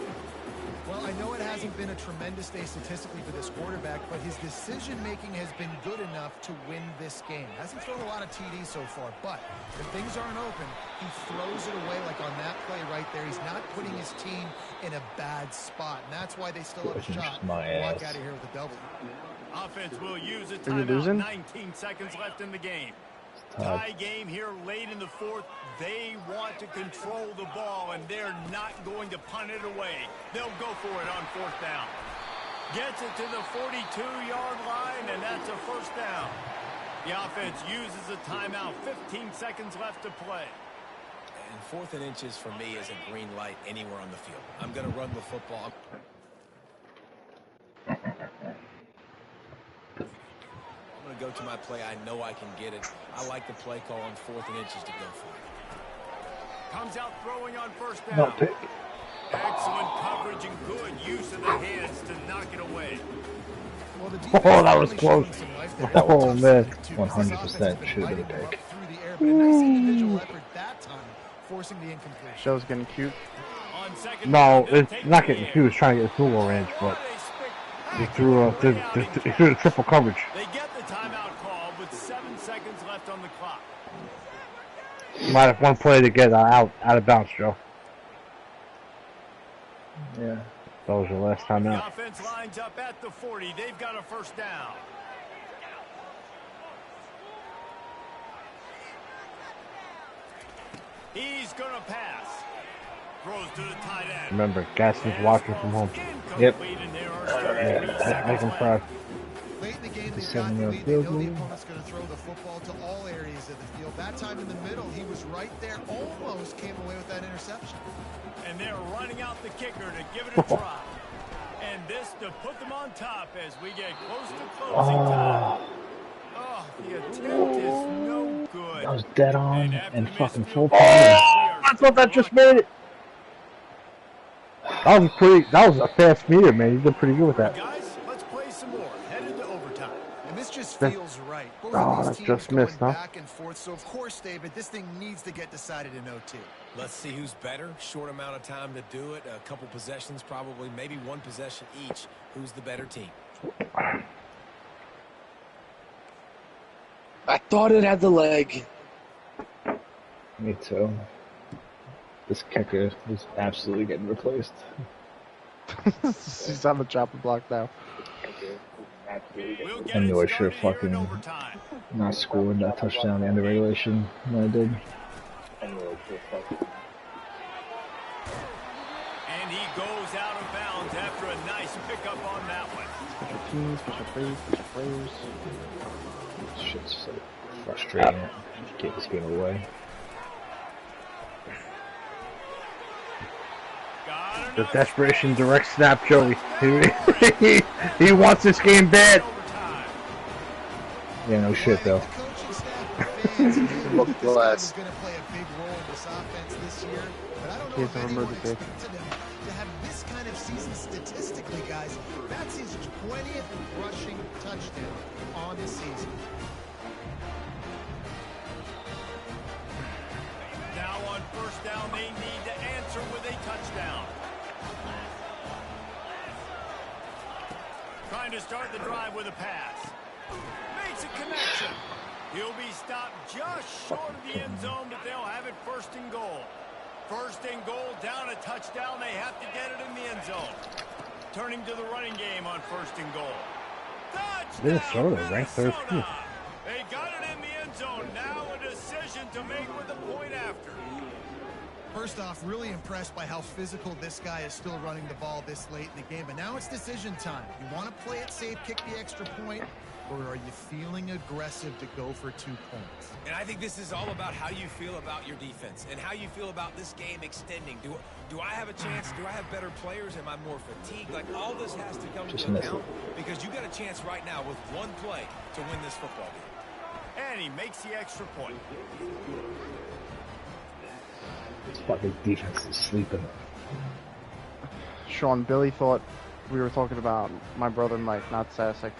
Well, I know it hasn't been a tremendous day statistically for this quarterback, but his decision-making has been good enough to win this game. Hasn't thrown a lot of TDs so far, but if things aren't open, he throws it away like on that play right there. He's not putting his team in a bad spot, and that's why they still have a shot to walk out of here with a double.
Offense will use a timeout. 19 seconds left in the game. Tie game here late in the fourth. They want to control the ball, and they're not going to punt it away. They'll go for it on fourth down. Gets it to the 42-yard line, and that's a first down. The offense uses a timeout. 15 seconds left to play.
And 4th and inches for me is a green light anywhere on the field. I'm going to run the football. I'm going to go to my play. I know I can get it. I like the play call on 4th and inches to go for it.
Comes out throwing on first down. Excellent coverage and good use of the hands to knock it away.
Oh, that was close. Oh, man. 100% should have been a pick.
Show's getting cute.
No, it's not getting cute. It's trying to get a field goal range, but He threw the triple coverage.
They get the timeout call with 7 seconds left on the clock.
Might have one play to get out of bounds, Joe. Yeah, that was your last time out.
The offense lines up at the 40. They've got a first down. He's going to pass. Throws to the tight end.
Remember, Gaston's watching from home. Yep. Make him proud.
Late in the game, they've got the lead. They know the opponent's going to throw the football to all areas of the field. That time in the middle, he was right there. Almost came away with that interception.
And they're running out the kicker to give it a try. And this to put them on top as we get close to closing time. Oh, the attempt is no good.
That was dead on and fucking full power. I thought that just made it. That was a fast meter, man. You did pretty good with that.
Guys, let's play some more. Headed to overtime.
And this just feels right. Both of these teams
just missed,
going back and forth. So of course, David, this thing needs to get decided in OT.
Let's see who's better. Short amount of time to do it. A couple possessions, probably, maybe one possession each. Who's the better team?
I thought it had the leg.
Me too. This kicker is absolutely getting replaced.
He's on the chopping block now.
I knew I should have fucking not scored that touchdown at the end of regulation when I did.
And he goes out of bounds after a nice pickup on that one.
Special teams, special plays, special players.
Shit's so frustrating. Get this game away. The desperation direct snap, Joey. He wants this game bad. Yeah, no shit though.
Look blessed.
He's remember the big.
To have this kind of season statistically, guys, that's his 20th rushing touchdown on the season.
Now on first down, they need to answer with a touchdown. Trying to start the drive with a pass. Makes a connection. He'll be stopped just short of the end zone, but they'll have it first and goal. First and goal, down a touchdown. They have to get it in the end zone. Turning to the running game on first and goal. Touchdown,
Minnesota ranked 13th.
They got it in the end zone. Now a decision to make with the point after.
First off, really impressed by how physical this guy is still running the ball this late in the game. But now it's decision time. You want to play it safe, kick the extra point, or are you feeling aggressive to go for 2 points?
And I think this is all about how you feel about your defense and how you feel about this game extending. Do I have a chance? Do I have better players? Am I more fatigued? Like, all this has to come into account because you got a chance right now with one play to win this football game.
And he makes the extra point.
This fucking defense is sleeping.
Sean, Billy thought we were talking about my brother Mike, not Sasek.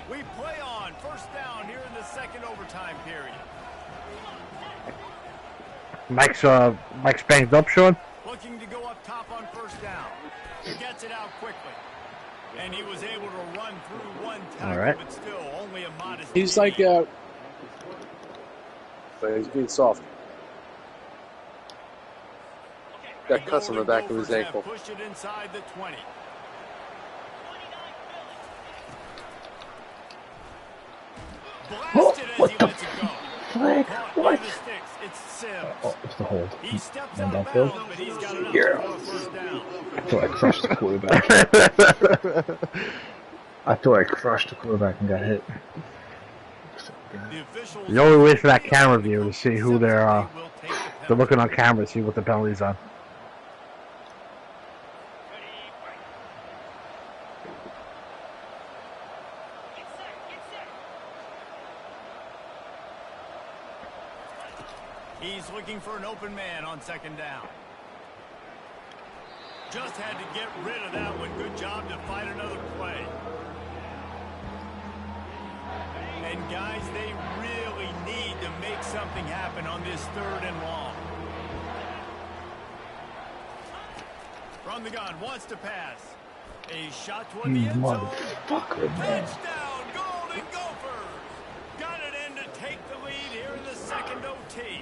We play on first down here in the second overtime period.
Mike's banged up, Sean.
Looking to go up top on first down. He gets it out quickly. And he was able to run through one tackle, but still only a modest.
He's like, but he's being soft. Got cuts on the back of his ankle.
Push it inside the 20. Blasted as he lets it go.
Flick, what?
It's Sims.
Oh, it's the hold.
He steps
And
out of bounds, but he's got enough to go first down.
I thought I crushed the quarterback. I thought I crushed the quarterback and got hit. You always wait for that camera view to see who they're looking on camera to see what the penalty's on.
He's looking for an open man on second down. Just had to get rid of that one. Good job to find another play. And guys, they really need to make something happen on this 3rd and long. From the gun, wants to pass. A shot toward the end zone.
Motherfucker, man.
Touchdown, Golden Gophers. Got it in to take the lead here in the 2nd OT.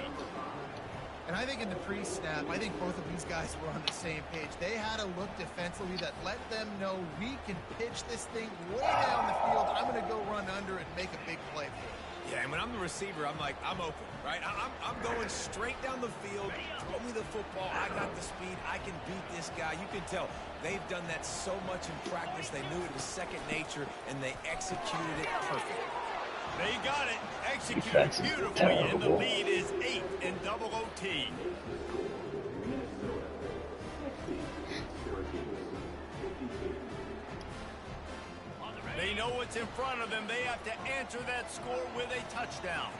And I think in the pre-snap, I think both of these guys were on the same page. They had a look defensively that let them know we can pitch this thing way down the field. I'm going to go run under and make a big play for it.
Yeah, and when I'm the receiver, I'm like, I'm open, right? I'm going straight down the field. Throw me the football. I got the speed. I can beat this guy. You can tell they've done that so much in practice. They knew it was second nature, and they executed it perfectly.
They got it. Executed beautifully, and the lead is 8 in double OT. They know what's in front of them. They have to answer that score with a touchdown.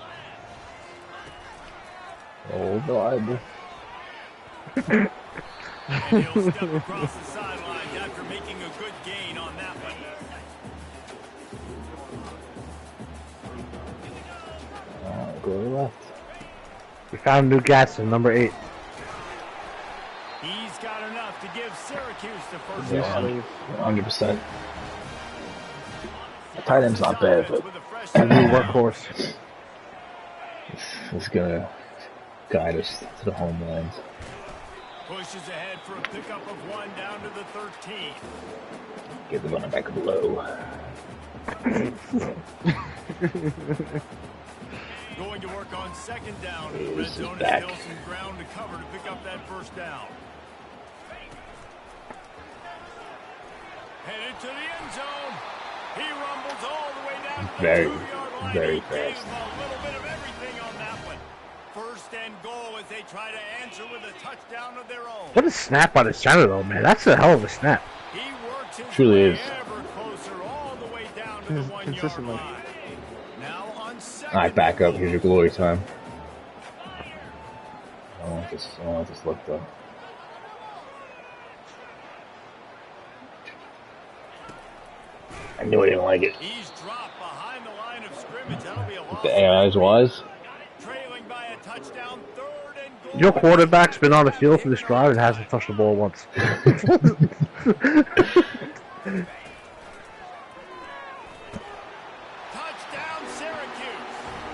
Oh, Bible.
And he'll step across the sidelines after making a good gain on that one.
Go to the left.
We found New Gaston, number 8.
He's got enough to give Syracuse the first
Yeah,
down.
100%. The tight end's not bad, but
A new workhorse.
it's gonna guide us to the homeland.
Pushes ahead for a pickup of 1 down to the 13.
Get the running back low.
Going to work on 2nd down. The red
This is
zone is
back.
still some ground to cover to pick up that 1st down. Headed to the end zone. He rumbles all the way down to the
Very,
2-yard line.
very
He gave
fast.
him a little bit of everything on that one. 1st and goal as they try to answer with a touchdown of their own.
What a snap by the center, though, man. That's a hell of a snap.
He works his
Truly
way
is.
ever closer all the way down to the 1-yard
Consistently.
line. Now on 2nd.
Alright, back up. Here's your glory time. I want this look though. I knew I didn't like it.
He's dropped behind the line of scrimmage. That'll be a loss.
The AI's wise.
Trailing by a touchdown, 3rd and goal.
Your quarterback's been on the field for this drive and hasn't touched the ball once.
Touchdown, Syracuse.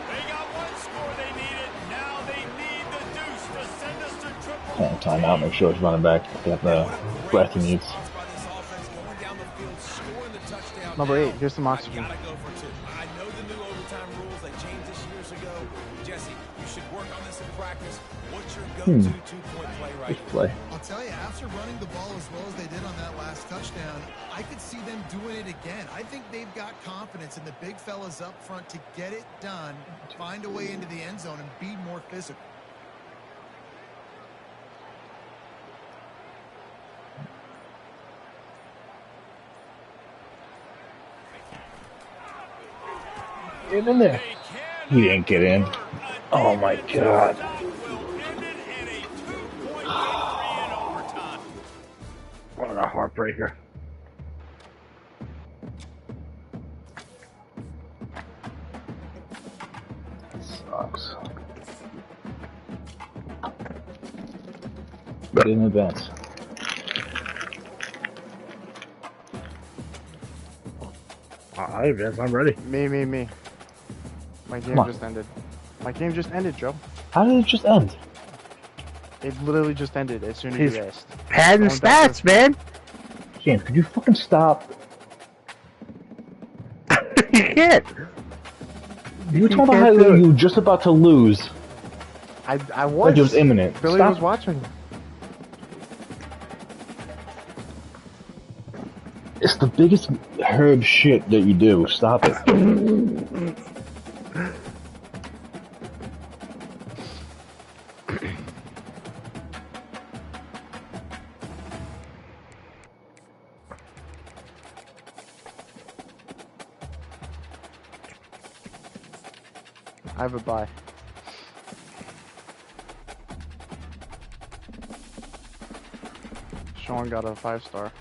They got one score they needed. Now they need the deuce to send us to triple.
Call timeout. Make sure it's running back. Got the breath he needs.
By this offense, going down the field, scoring the touchdown.
Number
Now,
8, here's some oxygen.
Gotta go for 2. I know the new overtime rules. They changed this years ago. Jesse, you should work on this in practice. What's your go-to two-point play right
Good
now?
play.
I'll tell you, after running the ball as well as they did on that last touchdown, I could see them doing it again. I think they've got confidence in the big fellas up front to get it done, find a way into the end zone, and be more physical.
Get in there. He didn't get in. Oh my god.
What a heartbreaker.
Sucks. But in advance.
Alright, Vince, I'm ready. Me. My game
Come on.
just ended. My game just ended, Joe.
How did it just end?
It literally just ended as soon as
He's
you asked.
padding
Going back
stats, man. James, could you fucking stop?
You can't.
You were talking about how you were just about to lose.
I was.
Like it was imminent.
Billy
Stop.
was watching.
It's the biggest herb shit that you do. Stop it.
I have a bye. Sean got a 5-star.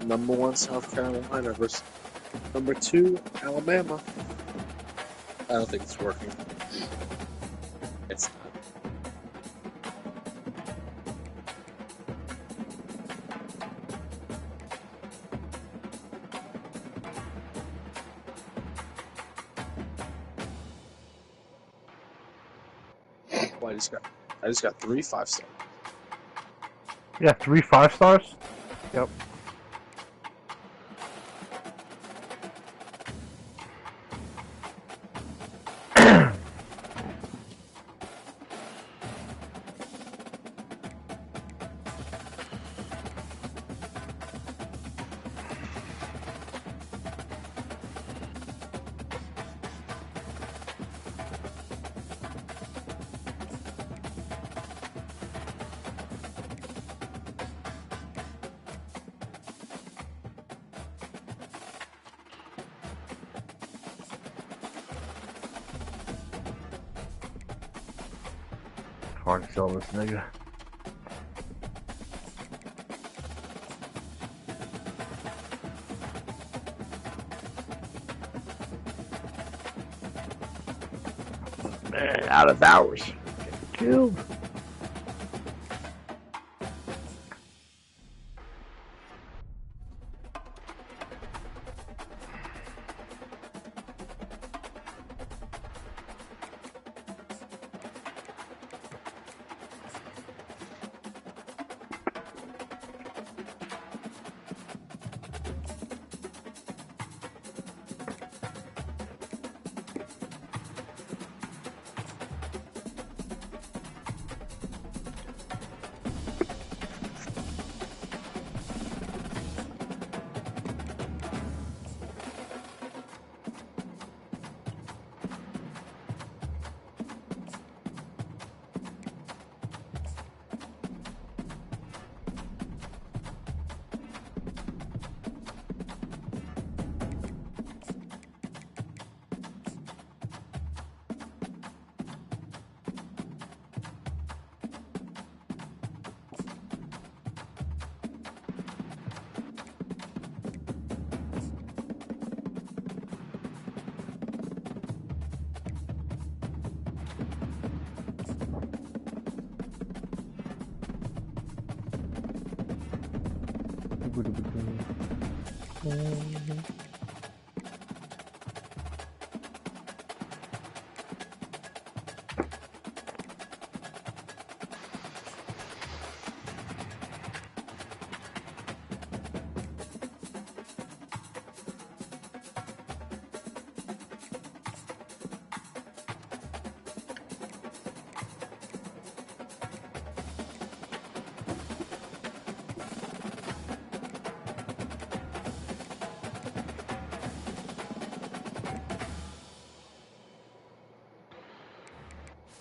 Number 1 South Carolina versus number 2 Alabama. I don't think it's working. It's not. Well, I just got 3 5-star.
Yeah, 3 5-stars?
Yep.
Hard to sell this nigga. Man, out of hours. Getting killed.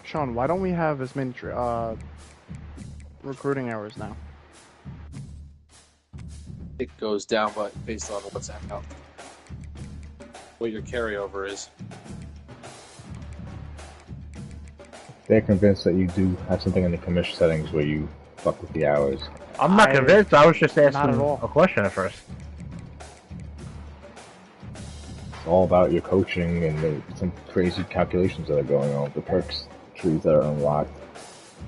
Sean, why don't we have as many recruiting hours now?
It goes down, but based on what's out, what your carryover is.
They're convinced that you do have something in the commission settings where you fuck with the hours.
I'm not
convinced. I was just asking
not at all.
a question at first. It's all about your coaching and some crazy calculations that are going on with the perks trees that are unlocked.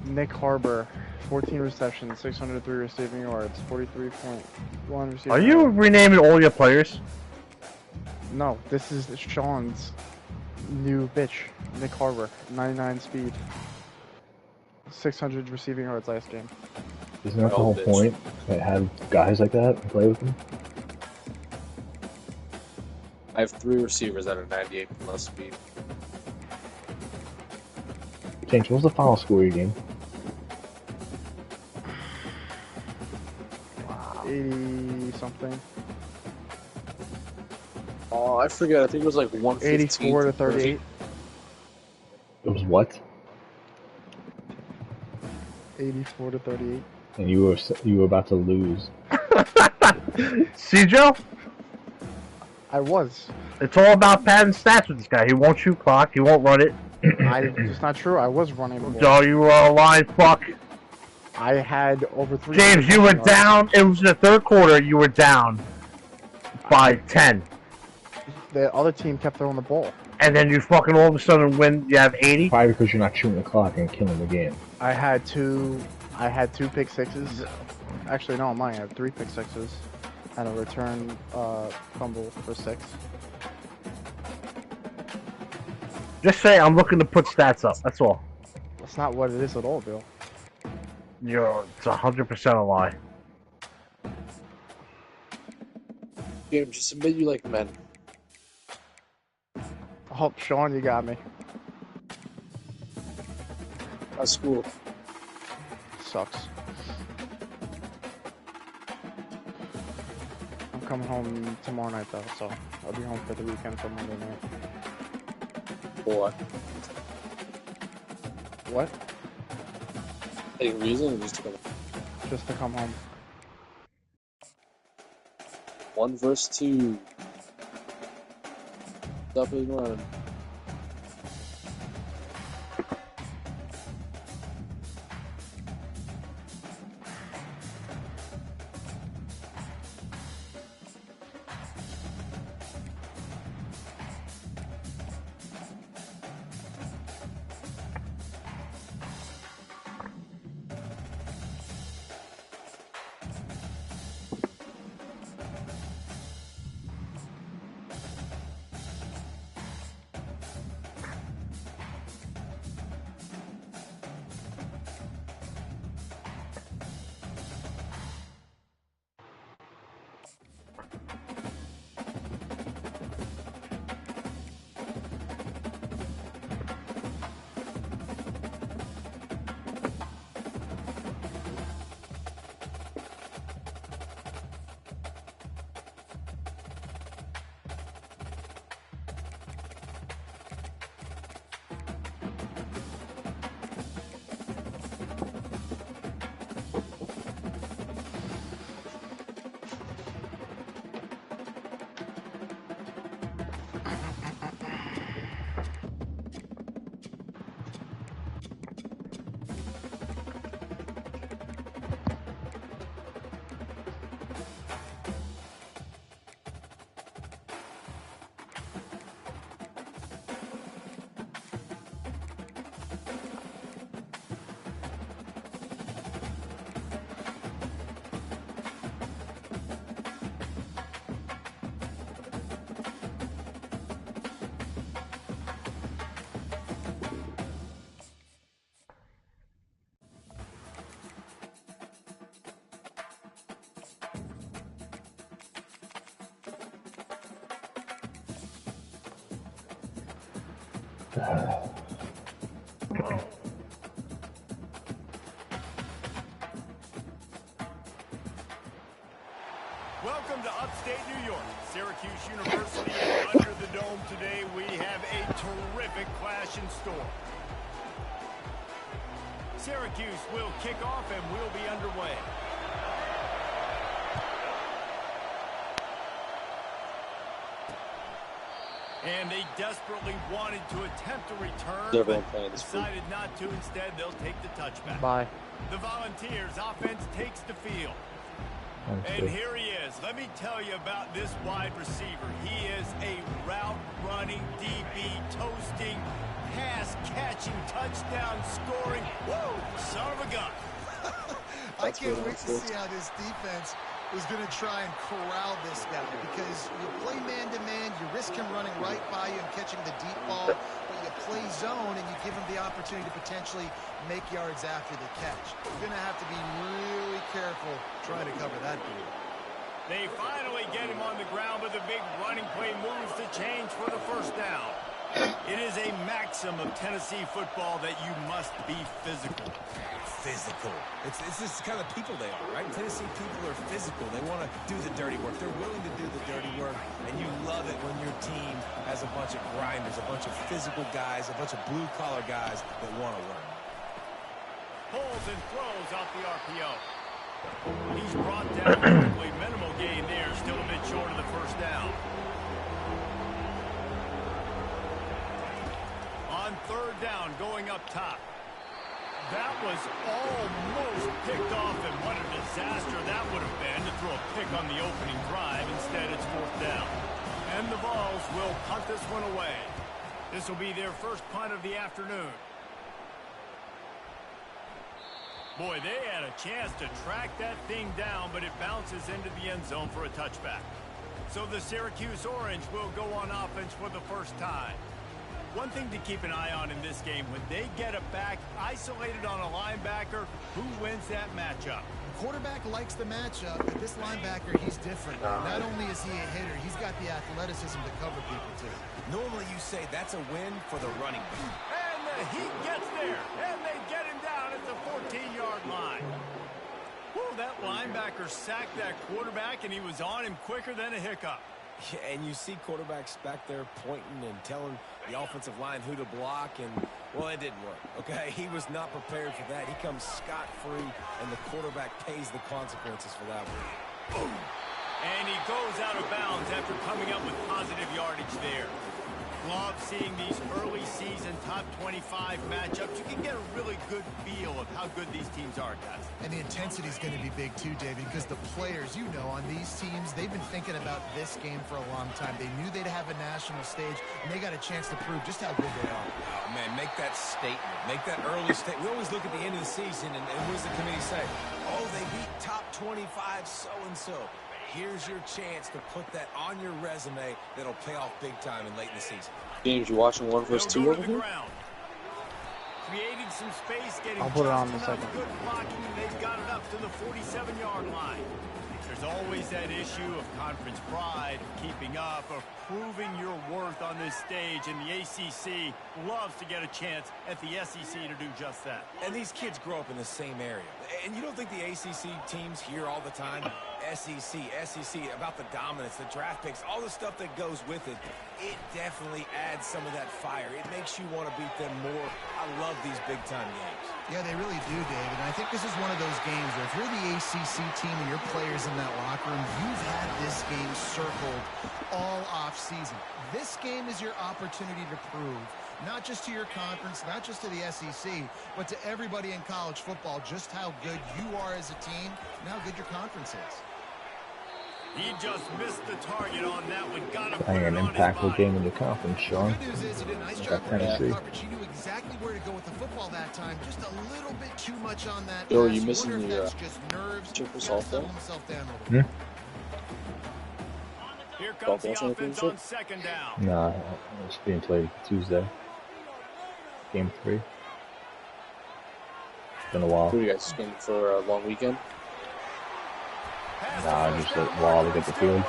Nick Harbor, 14 receptions, 603 receiving yards, 43.1 receiving
Are you
yards.
renaming all your players?
No, this is Sean's new bitch, Nick Harbor, 99 speed, 600 receiving yards last game.
Isn't that the whole point? To have guys like that and play with them?
I have 3 receivers that are 98 plus speed.
James, what was the final score of your game?
80 something.
Oh, I forget. I think it was like 115.
84 to 38.
It was what?
84 to 38.
And you were about to lose.
See, Joe?
I was.
It's all about padding stats with this guy. He won't shoot clock. He won't run it.
It's not true. I was running the ball.
Joe, you were a line fuck.
I had over 3.
James, you were down. It was the third quarter. You were down by 10.
The other team kept throwing the ball.
And then you fucking all of a sudden win. You have 80.
Probably because you're not shooting the clock and killing the game.
I had two pick sixes. Actually, no, I'm lying. I have 3 pick sixes and a return fumble for 6.
Just say I'm looking to put stats up. That's all.
That's not what it is at all, Bill.
It's 100% a lie.
James, just admit you like men.
Oh, Sean, you got me.
How's school?
Sucks. I'm coming home tomorrow night though, so I'll be home for the weekend for Monday night.
Boy.
What?
Any reason or just to come?
Just to come home.
1 versus 2. Stop it and run.
Welcome to upstate New York, Syracuse University, and under the dome today we have a terrific clash in store. Syracuse will kick off and we'll be underway. And they desperately wanted to attempt a return, but decided not to. Instead, they'll take the touchback.
Bye.
The Volunteers offense takes the field. And here he is. Let me tell you about this wide receiver. He is a route-running, DB, toasting, pass-catching, touchdown-scoring. Whoa, son of a gun.
I can't wait to see how this defense is going to try and corral this guy, because you play man-to-man, you risk him running right by you and catching the deep ball, but you play zone and you give him the opportunity to potentially make yards after the catch. You're going to have to be really careful trying to cover that dude.
They finally get him on the ground, but the big running play moves the change for the first down. It is a maxim of Tennessee football that you must be physical.
Physical. It's just the kind of people they are, right? Tennessee people are physical. They want to do the dirty work. They're willing to do the dirty work, and you love it when your team has a bunch of grinders, a bunch of physical guys, a bunch of blue-collar guys that want to win.
Pulls and throws off the RPO. He's brought down quickly. Minimal gain there, still a bit short of the first down. On third down, going up top. That was almost picked off, and what a disaster that would have been to throw a pick on the opening drive. Instead, it's 4th down. And the Vols will punt this one away. This will be their first punt of the afternoon. Boy, they had a chance to track that thing down, but it bounces into the end zone for a touchback. So the Syracuse Orange will go on offense for the first time. One thing to keep an eye on in this game, when they get a back isolated on a linebacker, who wins that matchup?
Quarterback likes the matchup, but this linebacker, he's different. Not only is he a hitter, he's got the athleticism to cover people, too.
Normally you say that's a win for the running back.
And the heat gets there, and they get him down at the 14-yard line. Whew, that linebacker sacked that quarterback, and he was on him quicker than a hiccup.
Yeah, and you see quarterbacks back there pointing and telling the offensive line who to block, and, well, it didn't work, okay? He was not prepared for that. He comes scot-free, and the quarterback pays the consequences for that one.
Boom. And he goes out of bounds after coming up with positive yardage there. Love seeing these early season top 25 matchups. You can get a really good feel of how good these teams are, guys.
And the intensity is going to be big too, David, because the players, you know, on these teams, they've been thinking about this game for a long time. They knew they'd have a national stage, and they got a chance to prove just how good they are.
Oh, man, make that statement. Make that early statement. We always look at the end of the season, and what does the committee say? Oh, they beat top 25 so-and-so. Here's your chance to put that on your resume that'll pay off big time and late in the season.
James, you watching 1 vs. 2 over here?
Creating some space, getting
I'll put it on in a second.
good blocking, and they've got it up to the 47-yard line. There's always that issue of conference pride, keeping up, of proving your worth on this stage, and the ACC loves to get a chance at the SEC to do just that.
And these kids grow up in the same area. And you don't think the ACC teams hear all the time, SEC, about the dominance, the draft picks, all the stuff that goes with it. It definitely adds some of that fire. It makes you want to beat them more. I love these big-time games.
Yeah, they really do, David. And I think this is one of those games where if you're the ACC team and your players in that locker room, you've had this game circled all off-season. This game is your opportunity to prove, not just to your conference, not just to the SEC, but to everybody in college football, just how good you are as a team and how good your conference is.
He just missed the target on that one. Got to
Playing an impactful game in the conference, Sean.
The good news is he did a nice job of coverage. He knew exactly where to go with the football that time. Just a little bit too much on that.
Yo, are
pass.
you missing
wonder if
the
that's just nerves.
triple
Gotta
salt
settle
though?
himself down a little bit.
Here comes the offense on 2nd down.
Nah, it's being played Tuesday. Game 3. It's been a while.
Who are you guys going for a long weekend?
Nah, just a while to get the field.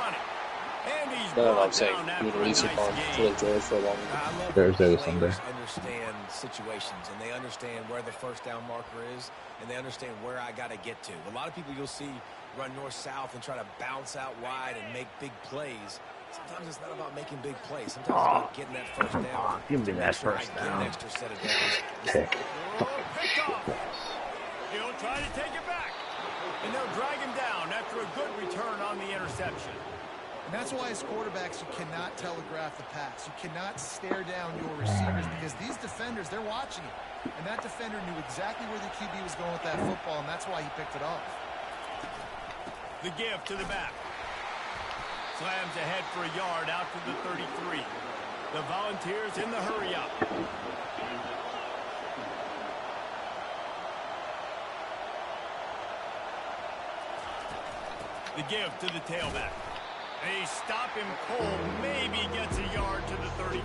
No, I'm saying you would release it on Philly George for a long weekend.
I love
Thursday or
players
Sunday.
understand situations, and they understand where the first down marker is, and they understand where I got to get to. A lot of people you'll see run north-south and try to bounce out wide and make big plays. Sometimes it's not about making big plays. Sometimes it's about getting that first down.
Give me that
Sure,
first
I get
down.
an extra set of downs.
Pick.
Picked off. He'll try to take it back. And they'll drag him down after a good return on the interception.
And that's why as quarterbacks you cannot telegraph the pass. You cannot stare down your receivers because these defenders, they're watching it. And that defender knew exactly where the QB was going with that football, and that's why he picked it off.
The give to the back. Slams ahead for a yard out to the 33. The Volunteers in the hurry up. The give to the tailback. They stop him cold. Maybe gets a yard to the 34.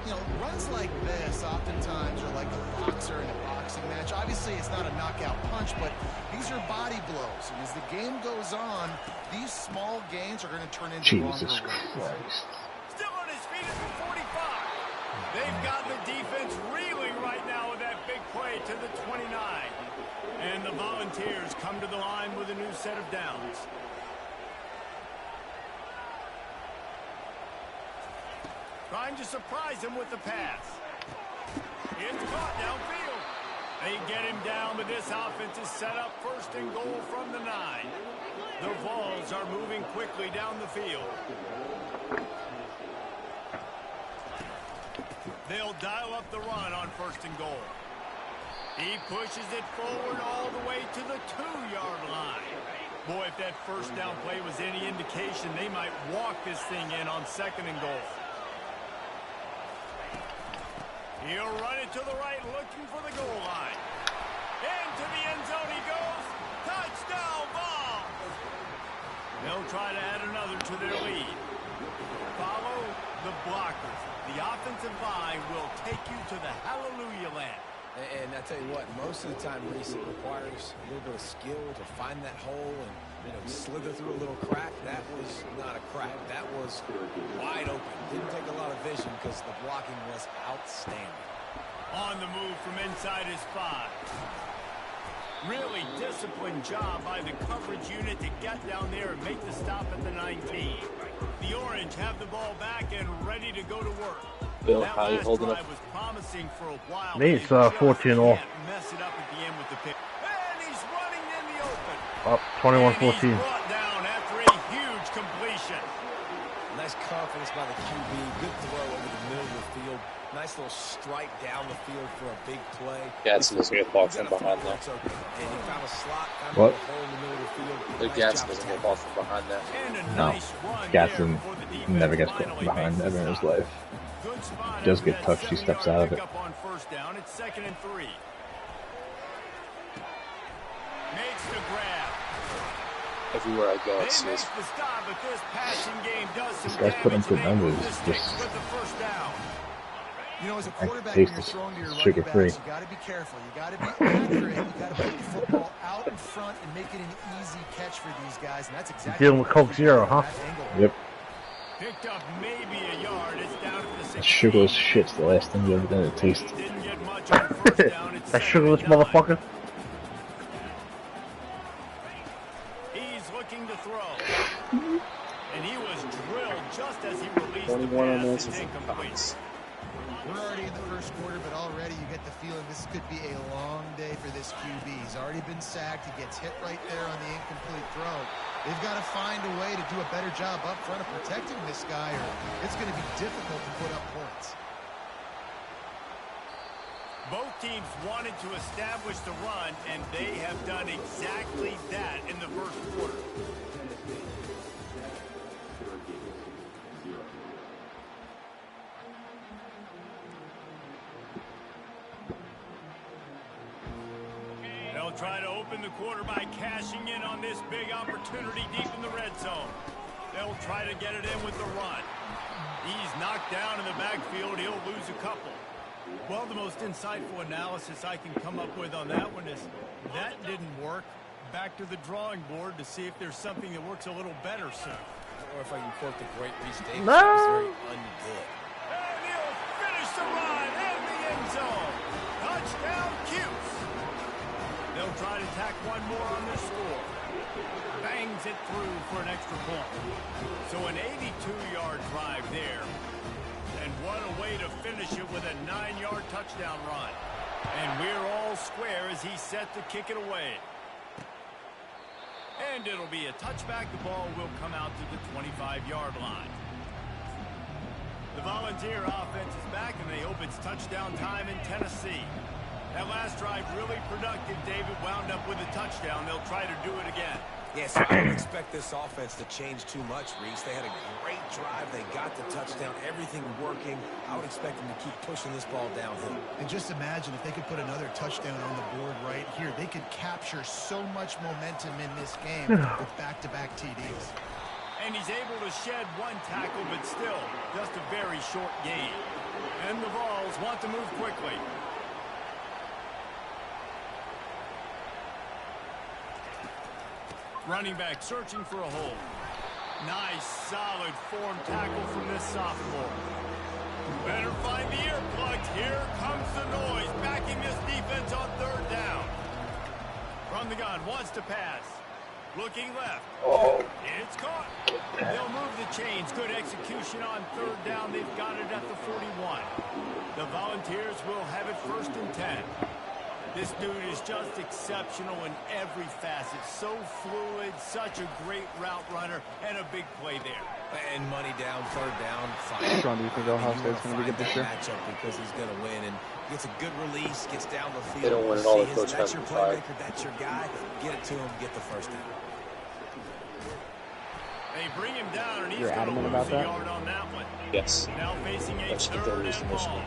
You know, runs like this oftentimes are like a boxer in a boxing match. Obviously, it's not a knockout punch, but these are body blows. And as the game goes on, these small gains are going to turn into longer
Jesus
runs.
Christ.
Still on his feet at the 45. They've got the defense reeling right now with that big play to the 29. And the Volunteers come to the line with a new set of downs. Trying to surprise him with the pass. It's caught downfield. They get him down, but this offense is set up 1st and goal from the 9. The Vols are moving quickly down the field. They'll dial up the run on 1st and goal. He pushes it forward all the way to the 2-yard line. Boy, if that first down play was any indication, they might walk this thing in on 2nd and goal. He'll run it to the right, looking for the goal line. Into the end zone he goes. Touchdown ball. They'll try to add another to their lead. Follow the blockers. The offensive line will take you to the hallelujah land.
And I tell you what, most of the time, Reese, it requires a little bit of skill to find that hole and, you know, slither through a little crack. That was not a crack. That was wide open. Didn't take a lot of vision because the blocking was outstanding.
On the move from inside his 5. Really disciplined job by the coverage unit to get down there and make the stop at the 19. The Orange have the ball back and ready to go to work.
Bill, how are you holding up?
Was promising for a while.
Me, it's 14 all.
Mess it up at the end with the pick. And he's running in the open.
Up 21-14.
Brought down after a huge completion.
Nice confidence by the QB. Good throw over the middle of the field. Nice little strike down the field for a big play.
Gatson doesn't get ball from behind that.
And he found a slot, found
What?
a hole in the middle of the field.
Gatson doesn't get ball from behind that.
No. Gatson never gets put behind ever in his life. He does get touched, he steps out of it.
On first down, it's 2nd and 3. Makes the grab.
Everywhere I go, it says.
This
guy's putting good numbers. Just
You know, as a
I
quarterback,
taste
when you're
this
throwing to your running
sugar-free.
backs, you got to be careful. You got to be accurate. You got to put the football out in front and make it an easy catch for these guys. And that's exactly
dealing with Coke Zero, huh? Yep.
Picked up maybe a yard. It's down at the 16.
That sugarless shit's the last thing you ever done to taste.
Didn't get much on first down. It's
That
2nd
sugarless
and 9.
motherfucker.
He's looking to throw. And he was drilled just as he released
21
the
on
pass.
this
It's
is
incomplete.
We're already in the first quarter, but already you get the feeling this could be a long day for this QB. He's already been sacked. He gets hit right there on the incomplete throw. They've got to find a way to do a better job up front of protecting this guy, or it's going to be difficult to put up points.
Both teams wanted to establish the run, and they have done exactly that in the first quarter. They'll try to open the quarter by cashing in on this big opportunity deep in the red zone. They'll try to get it in with the run. He's knocked down in the backfield. He'll lose a couple. Well, the most insightful analysis I can come up with on that one is that didn't work. Back to the drawing board to see if there's something that works a little better soon.
Or if I can quote the great Reese Davis,
No.
it was very ungood.
And he'll finish the run in the end zone. Touchdown, Cuse. They'll try to tack one more on their score. Bangs it through for an extra point. So an 82-yard drive there. And what a way to finish it with a 9-yard touchdown run. And we're all square as he's set to kick it away. And it'll be a touchback. The ball will come out to the 25-yard line. The Volunteer offense is back, and they hope it's touchdown time in Tennessee. That last drive really productive. David wound up with a touchdown. They'll try to do it again.
Yes, I don't expect this offense to change too much, Reese. They had a great drive. They got the touchdown. Everything working. I would expect them to keep pushing this ball downhill.
And just imagine if they could put another touchdown on the board right here. They could capture so much momentum in this game with back-to-back TDs.
And he's able to shed one tackle, but still just a very short gain. And the Vols want to move quickly. Running back searching for a hole. Nice, solid form tackle from this sophomore. Better find the earplugs. Here comes the noise. Backing this defense on third down. From the gun, wants to pass. Looking left.
Oh.
It's caught. They'll move the chains. Good execution on third down. They've got it at the 41. The Volunteers will have it 1st and 10. This dude is just exceptional in every facet. So fluid, such a great route runner, and a big play there.
And money down, third down, fine.
Sean, do you think Ohio State's going to be good this year?
Matchup because he's going to win and gets a good release, gets down the field.
They don't win it all. Coach
that's your playmaker, that's your guy. Get it to him, get the first down.
They bring him down, and he's
You're adamant about that?
yard on that one.
Yes.
Now facing a third and long.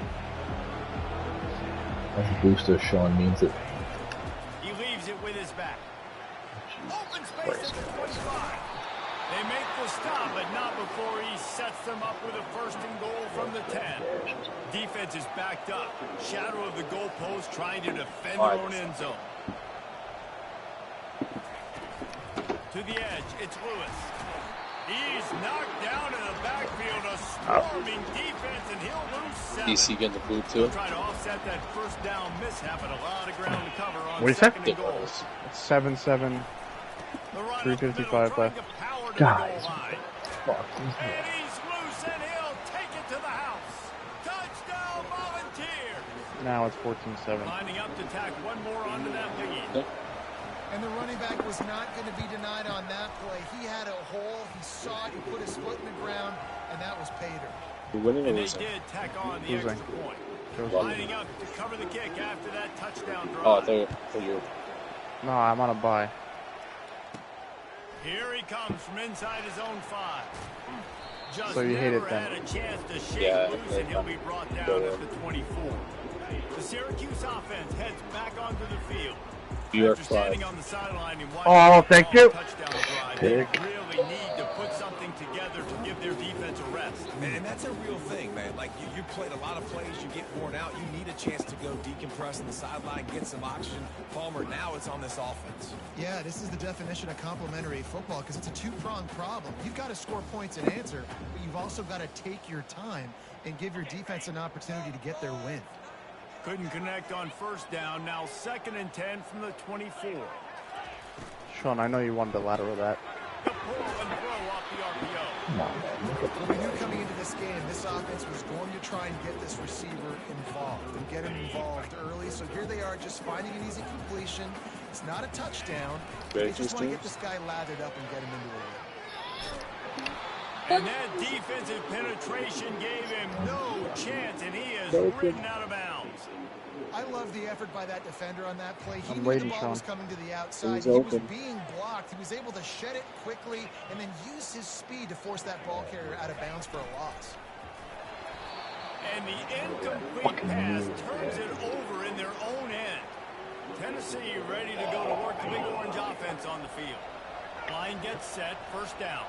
As a booster, Sean means it.
He leaves it with his back. Open space at the 25. They make the stop, but not before he sets them up with a first and goal from the 10. Defense is backed up. Shadow of the goalpost trying to defend their own end zone. To the edge, it's Lewis. He's knocked down in the backfield. A swarming defense, and he'll lose 7.
DC getting the boot too.
Try to offset that first down mishap, and a lot of ground to cover on
What is that?
second and goal.
It's 7-7. 3:55 left.
Guys.
And he's loose, and he'll take it to the house. Touchdown, Volunteers.
Now it's 14-7.
Lining up to tack one more onto that lead.
Yep.
And the running back was not going to be denied on that play. He had a hole. He saw it. He put his foot in the ground, and that was pay dirt.
We winning or
And they
losing?
did tack on the
Losing.
extra point.
Losing.
Lining up to cover the kick after that touchdown drive.
Oh, I thought you were.
No, I'm on a bye.
Here he comes from inside his own 5. Just
So you hate it
never
then?
had a chance to shake
Yeah,
loose, and he'll be brought down at the 24. The Syracuse offense heads back onto the field.
New York
After standing
5.
on the sideline and
Oh,
watching
thank
the
you.
touchdown drive, they really need to put something together to give their defense a rest.
And that's a real thing, man. Like, you played a lot of plays, you get worn out, you need a chance to go decompress on the sideline, get some oxygen. Palmer, now it's on this offense.
Yeah, this is the definition of complementary football because it's a two-pronged problem. You've got to score points and answer, but you've also got to take your time and give your defense an opportunity to get their win.
Couldn't connect on first down. Now 2nd and 10 from the 24.
Sean, I know you wanted to lateral that.
The pull and throw off the RPO.
Come on, man.
We knew coming into this game, this offense was going to try and get this receiver involved and get him involved early. So here they are just finding an easy completion. It's not a touchdown. They just want to get this guy lathered up and get him into the lead.
And that defensive penetration gave him no chance, and he is ridden out of bounds.
I love the effort by that defender on that play. He
I'm
knew
waiting,
the ball
Sean.
was coming to the outside.
He's
He was
open.
being blocked. He was able to shed it quickly and then use his speed to force that ball carrier out of bounds for a loss.
And the incomplete pass turns it over in their own end. Tennessee ready to go to work the Big Orange offense on the field. Line gets set, first down.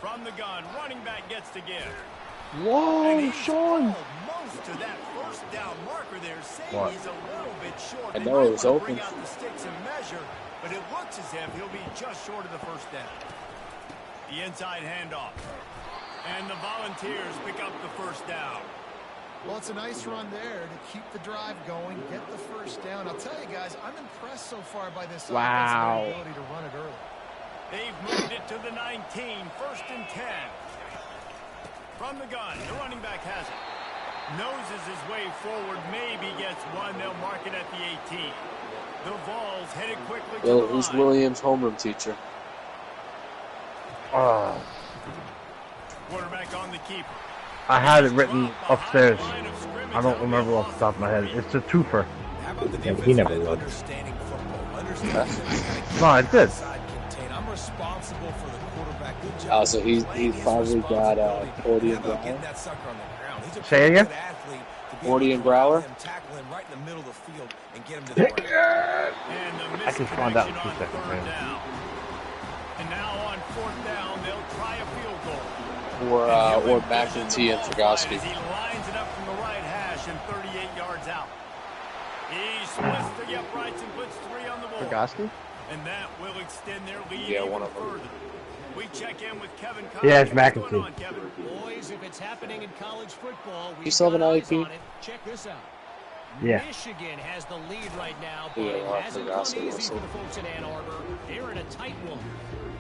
From the gun, running back gets to give.
Whoa, Sean!
Most to that first down marker there, saying
What?
he's a little bit short.
I
They
know
might
it was
wanna
open.
Bring out the sticks and measure, but it looks as if he'll be just short of the first down. The inside handoff. And the Volunteers pick up the first down.
Well, it's a nice run there to keep the drive going, get the first down. I'll tell you guys, I'm impressed so far by this
Wow.
offense and their ability to run it early.
They've moved it to the 19, 1st and 10. From the gun, the running back has it. Noses his way forward, maybe gets one. They'll mark it at the 18. The Vols headed quickly to
Well,
the
who's
line.
Williams' homeroom teacher?
Quarterback on the keeper.
I had it written upstairs. I don't remember off the top of my head. It's a twofer.
How about the
Yeah,
defense
he never
been
would.
understanding football? Understanding
No, I did.
I'm responsible for the quarterback. Good job.
So he's probably got Cordy and
How about
Brower.
getting that sucker on the ground? He's a
Say it again?
good athlete to be
Cordy
able
and
to allow
Brower?
him, tackle him right in the middle of the field and get him to the ground.
And the
I can find out in 2
misconnection on
seconds,
third
man.
down. And now on 4th down, they'll try a field goal.
Or
And he'll
McEntee
envision the
and
ball
Tragowski.
flight as he lines it up from the right hash and 38 yards out. He splits the uprights and puts 3 on the board.
Pagaski?
And that will extend their lead
Yeah,
even
one of them.
further. We check in with Kevin.
Yeah, it's
What's
McEntee.
going on, Kevin?
Boys, if it's happening in college football,
You
we've
still have
got
an
eyes
IEP?
on it. Check this out.
Yeah.
Michigan has the lead right now, but
Yeah,
it
I
hasn't
forgot
come easy
also.
for the folks in Ann Arbor. They're in a tight one.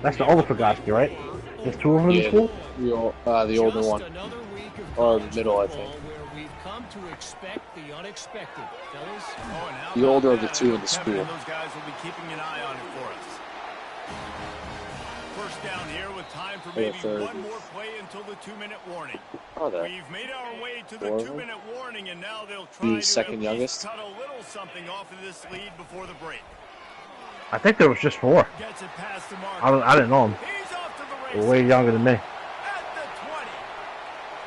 That's the older Pagaski, right? There's 2 of them in the
Yeah,
school?
the older
Just
one.
another week of
Or
college
the middle, I
football
think.
where we've come to expect the unexpected, fellas.
The older of the two in the school.
Those guys will be keeping an eye on it for us. First down here with time for maybe one more play until the 2-minute warning. We've made our way to the 2-minute warning, and now they'll try to
second youngest.
cut a little something off of this lead before the break.
I think there was just 4.
Gets it past the mark.
I didn't know him.
He's off to the races.
They're way younger than me.
At the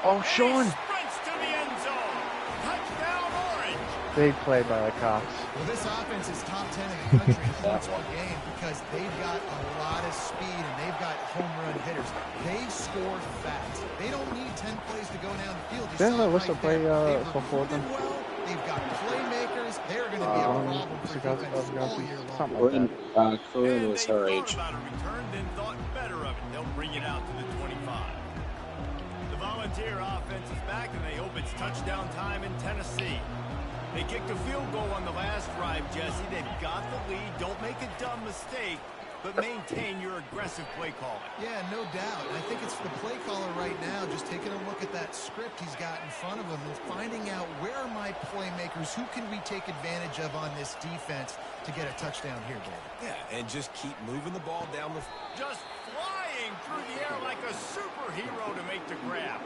20.
Oh, Sean!
He sprints to the end zone. Touchdown, Orange.
Big play by the Cox.
Well, this offense is top 10 in the country in points per game because they've got a lot of speed and they've got home run hitters. They score fast. They don't need 10 plays to go down the field.
Didn't the list play so forth them?
Well, they've got playmakers. They're going to be a problem for defense all year long.
Something like that.
Corinne was her age.
About a return, then thought better of it. They'll bring it out to the 25. The Volunteer offense is back, and they hope it's touchdown time in Tennessee. They kicked a field goal on the last drive, Jesse. They've got the lead. Don't make a dumb mistake, but maintain your aggressive play calling.
Yeah, no doubt. I think it's the play caller right now just taking a look at that script he's got in front of him and finding out where are my playmakers, who can we take advantage of on this defense to get a touchdown here, Dave.
Yeah, and just keep moving the ball down the...
Just flying through the air like a superhero to make the grab.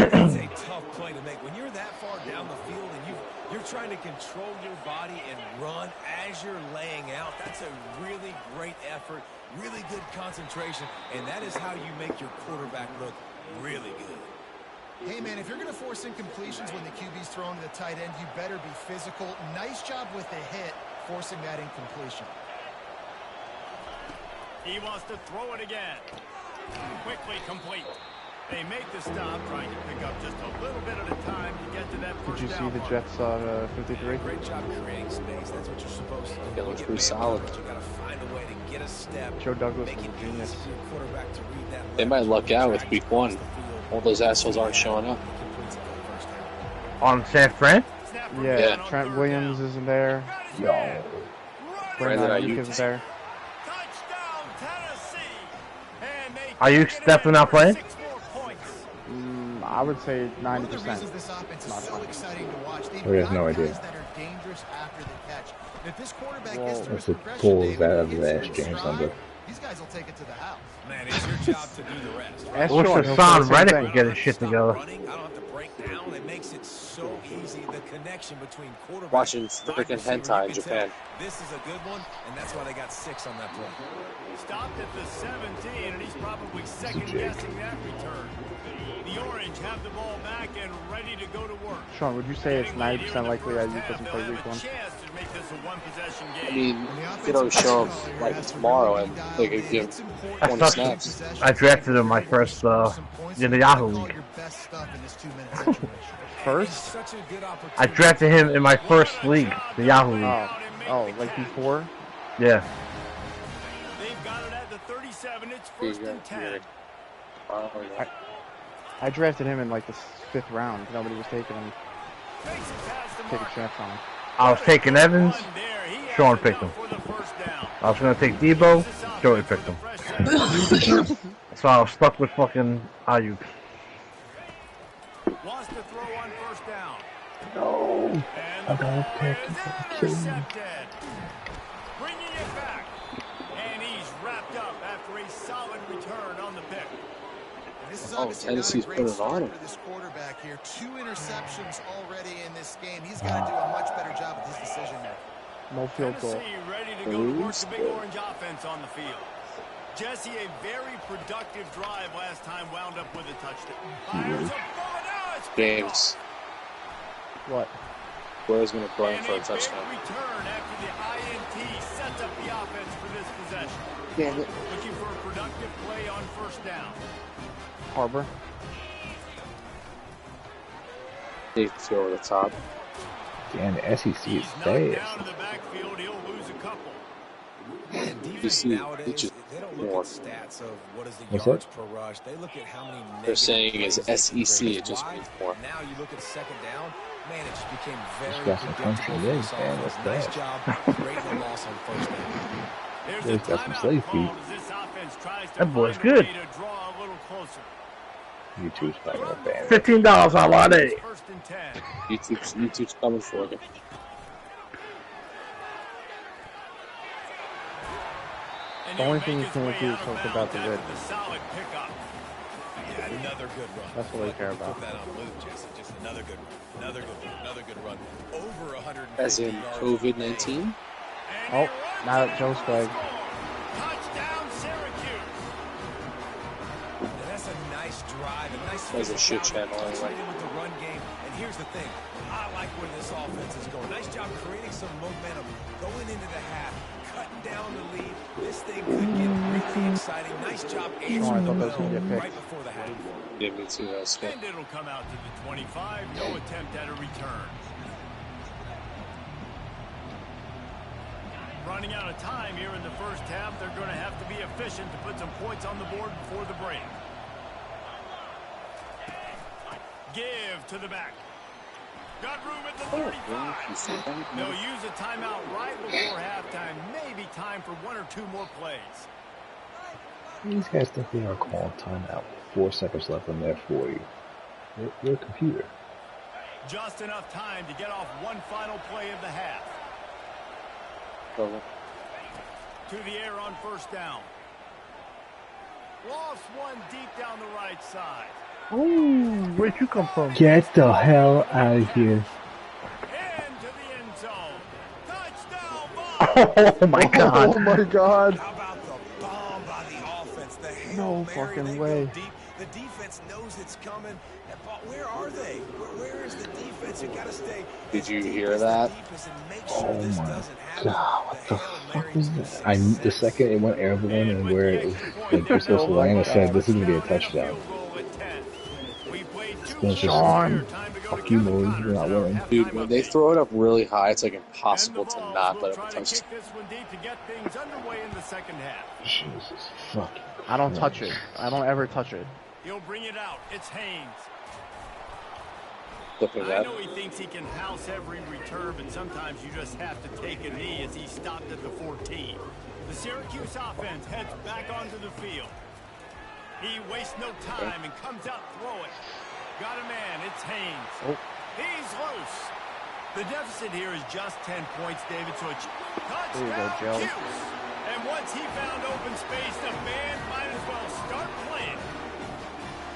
That's a tough play to make. When you're that far down the field and you're trying to control your body and run as you're laying out, that's a really great effort, really good concentration, and that is how you make your quarterback look really good.
Hey, man, if you're going to force incompletions when the QB's throwing to the tight end, you better be physical. Nice job with the hit, forcing that incompletion.
He wants to throw it again. Quickly complete. They make the stop, trying to pick up just a little bit at a time to get to that first down.
Did you see the Jets 53?
Great job creating space. That's what you're supposed to do.
It looks pretty solid.
You got to find a way to get a step.
Joe Douglas is a genius.
They might luck out with week 1. All those assholes aren't showing up.
On San Fran?
Yeah, Trent Williams isn't there.
Yo.
Brandon Ayuk isn't there.
Are you definitely not playing?
I would say 90%.
This offense is so exciting to watch.
We have no idea.
That are dangerous after the catch. If this quarterback
Whoa.
gets through
That's the
progression,
pull
David,
that of
gets
the
some
James
stride,
Under.
these guys will take it to the house.
Man, it's your job to do the rest.
Ask
Wish
Sean, he'll
Hassan
say the same
Reddick
thing.
would get his shit together.
Running, I don't have to break down. It makes it so easy. The connection between quarterback
Watching
wide
freaking
receiver,
hentai
you
in
can
Japan.
tell this is a good one, and that's why they got 6 on that play.
Stopped at the 17, and he's probably second-guessing that return. The Orange have the ball back and ready to go to work.
Sean, would you say it's 90% likely that you doesn't play week 1?
I mean, you don't show them like tomorrow and they could give 20 snaps.
I drafted him my first in the Yahoo League.
First?
I drafted him in my first league, the Yahoo League.
Oh, like before?
Yeah.
They've got it at the 37. It's first and 10.
I drafted him in like the 5th round. Nobody was taking him.
Takes it past the
Take a
mark.
chance on him.
I was taking Evans.
There, he has
Sean picked him.
enough for the first down.
I was gonna take Debo. Joey picked him. So I was stuck with fucking Ayuk.
Wants to throw on first down.
No.
And the ball is intercepted. Bringing it back. And he's wrapped up after a solid return on the pick.
This is
Oh,
obviously
Tennessee's
not a
put
great
it on
start
him.
for this quarterback here. 2 interceptions already in this game. He's got to do a much better job with his decision making.
No field goal.
Tennessee ready to go to work the big orange offense on the field. Jesse, a very productive drive last time, wound up with a touchdown. Fires a bullet out. It's picked
James,
off.
What?
Blair's going to throw him
And
for a
a big
touchdown.
return after the INT sets up the offense for this possession.
Damn it.
Looking for a productive play on first down.
Harbor.
They throw over the top.
Damn, the SEC is
He's knocked down
fast.
in the backfield. He'll lose a couple.
And
You
defense
see,
nowadays,
it's just
they don't look
more.
at stats of what is the
What's
yards per rush. They look at how many
They're
negative
saying
plays
is
they
SEC,
create.
it just
Why?
means more.
Now you look at second down, man, it just became very
got some
predictable
country
for
legs,
this
man.
offense.
That's
Nice
bad.
job creating a loss on first down.
There's
He's
a
got some
timeout
slave
called
feet.
as this offense tries to
That boy's
find a
good.
way to draw a little closer.
YouTube's probably gonna ban it.
$15 on lot A.
YouTube's coming for you.
The only thing you can't do is talk about the good.
Yeah, another good run.
That's what we care about.
Put that on loop, Jesse. Just another good run. Over 100.
As in COVID-19?
Oh, now Joe's flag.
Touchdown, Syracuse.
And that's a nice drive. A nice.
That was a shit channel anyway.
With the run game. And here's the thing. I like where this offense is going. Nice job creating some momentum going into the half. Cutting down the lead. This thing could get really exciting. Nice job answering the bell right before the half.
Yeah, me too. That was good.
And it'll come out to the 25. No attempt at a return. Running out of time here in the first half. They're going to have to be efficient to put some points on the board before the break. Give to the back. Got room at the 35. They'll use a timeout right before halftime. Maybe time for one or two more plays.
These guys think they are calling timeout. 4 seconds left on their 40. They're a computer.
Just enough time to get off one final play of the half.
Over.
To the air on first down. Lost one deep down the right side.
Ooh, where'd you come from?
Get the hell out of here.
Into the end zone. Touchdown,
Oh my god.
Oh my god.
How about the bomb by the offense? The Hail
No
Mary,
fucking
they
way.
go deep. The defense knows it's coming. Where are they? Where is the defense? You gotta stay.
Did you hear that?
Oh my god, what the fuck is this? The second it went airborne and where it was like you're supposed to land, I said this is gonna be a touchdown. It's just fuck you, boys, you're not winning.
Dude, when they throw it up really high, it's like impossible to not let it touch.
Jesus fucking
I don't touch it. I don't ever touch it.
He'll bring it out. It's Haynes.
Looking
I
at
know he thinks he can house every return, but sometimes you just have to take a knee as he stopped at the 14. The Syracuse offense heads back onto the field. He wastes no time and comes out throwing. Got a man. It's Haynes.
Oh.
He's loose. The deficit here is just 10 points, David, so it's
There you go, Joe.
touchdown Cuse. And once he found open space, the band might as well start playing.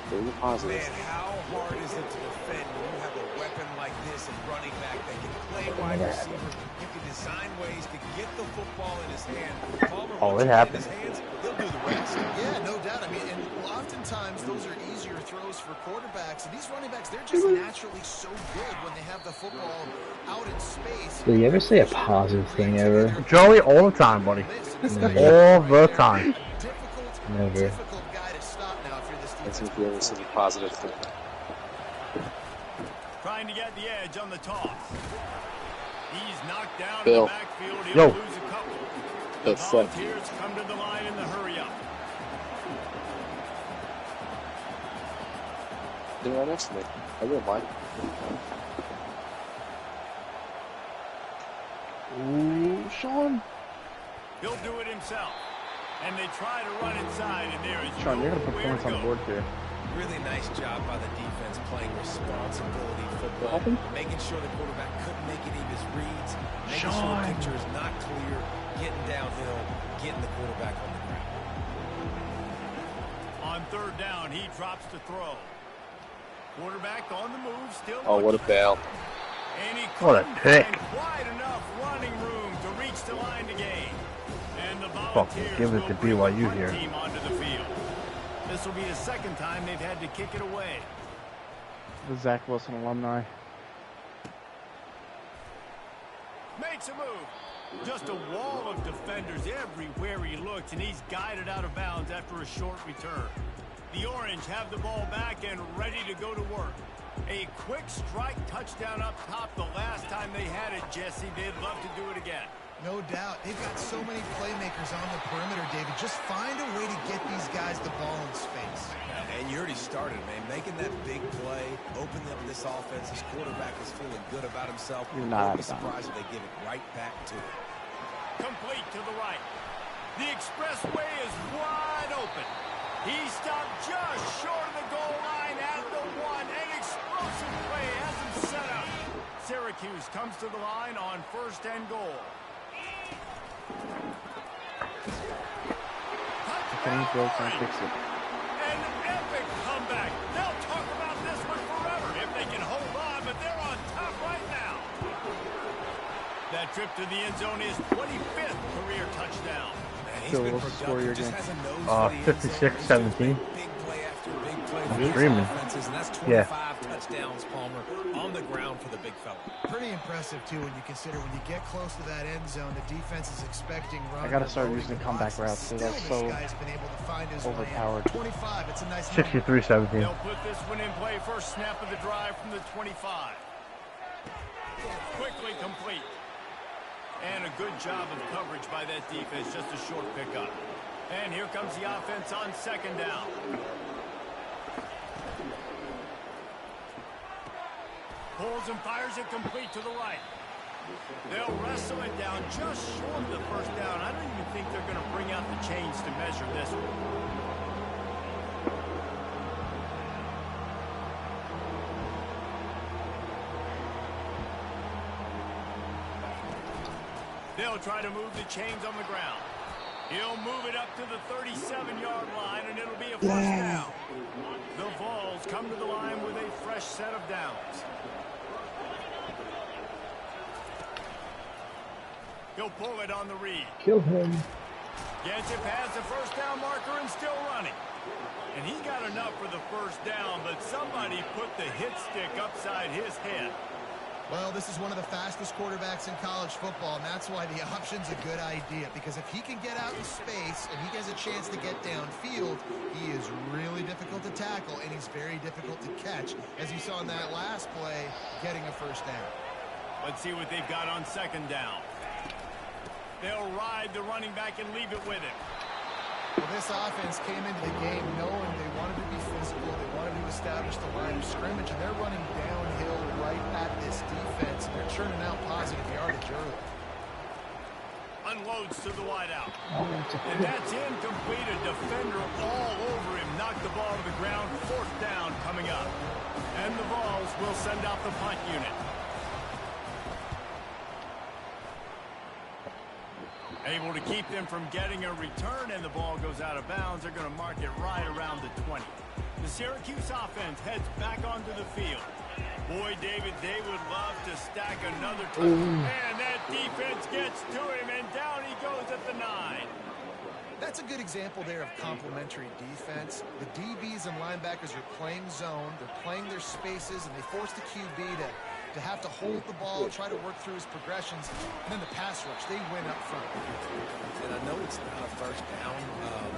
Very positive.
Man, how hard is it to defend when you have a weapon like this and running back that can play wide receiver? You can design ways to get the football in his hand.
Oh, it happened.
He'll do the rest.
Yeah, no doubt. I mean, and oftentimes those are easier throws for quarterbacks. And these running backs, they're just naturally so good when they have the football out in space.
Did you ever say a positive thing ever?
Joey, all the time, buddy. All the time.
Never.
Difficult guy to stop now if you're this
That's
defense.
if you ever see a positive thing.
Trying to get the edge on the toss. He's knocked down
Bill.
in the backfield. He'll
Yo.
lose a couple.
The
The
fuck.
Volunteers come to the line in the hurry up.
They're right next to me. I wouldn't mind.
Ooh, Sean.
He'll do it himself. And they try to run inside, and there is
Sean, you're gonna put
nowhere
points
to
on the
go.
board here.
Really nice job by the defense playing responsibility football. Making sure the quarterback couldn't make any of his reads. Making sure the picture is not clear. Getting downhill. Getting the quarterback on the ground.
On third down, he drops to throw. Quarterback on the move, still
Oh, what a bail.
And he
What a
couldn't
pick.
find quite enough running room to reach the line to gain. And the
Fucking
Volunteers
give it
will
to
bring
BYU
the
here.
team onto the field. This will be the second time they've had to kick it away.
The Zach Wilson alumni.
Makes a move. Just a wall of defenders everywhere he looks, and he's guided out of bounds after a short return. The Orange have the ball back and ready to go to work. A quick strike touchdown up top the last time they had it, Jesse. They'd love to do it again.
No doubt. They've got so many playmakers on the perimeter, David. Just find a way to get these guys the ball in space.
And you already started, man. Making that big play, opening up this offense. His quarterback is feeling good about himself.
You're not
Wouldn't be
out of bounds.
surprised if they give it right back to him.
Complete to the right. The expressway is wide open. He stopped just short of the goal line, the line on 1st and goal.
Can he build and fix it?
An epic comeback. They'll talk about this one forever if they can hold on, but they're on top right now. That trip to the end zone is 25th career touchdown.
Still, what's the score your game?
56-17. I'm streaming. Yeah.
Touchdowns, Palmer, on the ground for the big fella.
Pretty impressive, too, when you consider when you get close to that end zone, the defense is expecting run.
I gotta start using the comeback routes, because that's so overpowered.
25, it's a nice
63-17.
They'll put this one in play first snap of the drive from the 25. Quickly complete. And a good job of coverage by that defense, just a short pickup. And here comes the offense on 2nd down. Pulls and fires it complete to the right. They'll wrestle it down just short of the 1st down. I don't even think they're going to bring out the chains to measure this one. They'll try to move the chains on the ground. He'll move it up to the 37-yard line, and it'll be a 1st down. The Vols come to the line with a fresh set of downs. He'll pull it on the read.
Kill him.
Gets it past the 1st down marker and still running. And he got enough for the 1st down, but somebody put the hit stick upside his head.
Well, this is one of the fastest quarterbacks in college football, and that's why the option's a good idea, because if he can get out in space and he has a chance to get downfield, he is really difficult to tackle, and he's very difficult to catch, as you saw in that last play, getting a 1st down.
Let's see what they've got on 2nd down. They'll ride the running back and leave it with him.
Well, this offense came into the game knowing they wanted to be physical, they wanted to establish the line of scrimmage, and they're running downhill right at this defense, and they're churning out positive yardage early.
Unloads to the wideout. And that's incomplete. A defender all over him. Knocked the ball to the ground. 4th down coming up. And the Vols will send out the punt unit. Able to keep them from getting a return, and the ball goes out of bounds. They're going to mark it right around the 20. The Syracuse offense heads back onto the field. Boy, David, they would love to stack another touchdown. And that defense gets to him, and down he goes at the 9.
That's a good example there of complementary defense. The DBs and linebackers are playing zone. They're playing their spaces, and they force the QB to have to hold the ball, try to work through his progressions, and then the pass rush, they win up front.
And I know it's not a 1st down,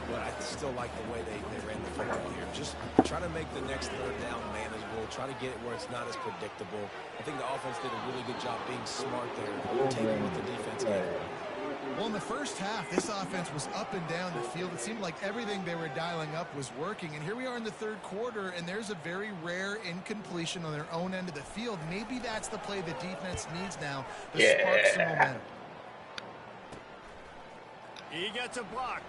but I still like the way they ran the football here. Just try to make the next 3rd down manageable, try to get it where it's not as predictable. I think the offense did a really good job being smart there, taking what the defense gave.
Well, in the 1st half, this offense was up and down the field. It seemed like everything they were dialing up was working. And here we are in the 3rd quarter, and there's a very rare incompletion on their own end of the field. Maybe that's the play the defense needs now to spark some momentum.
He gets a block.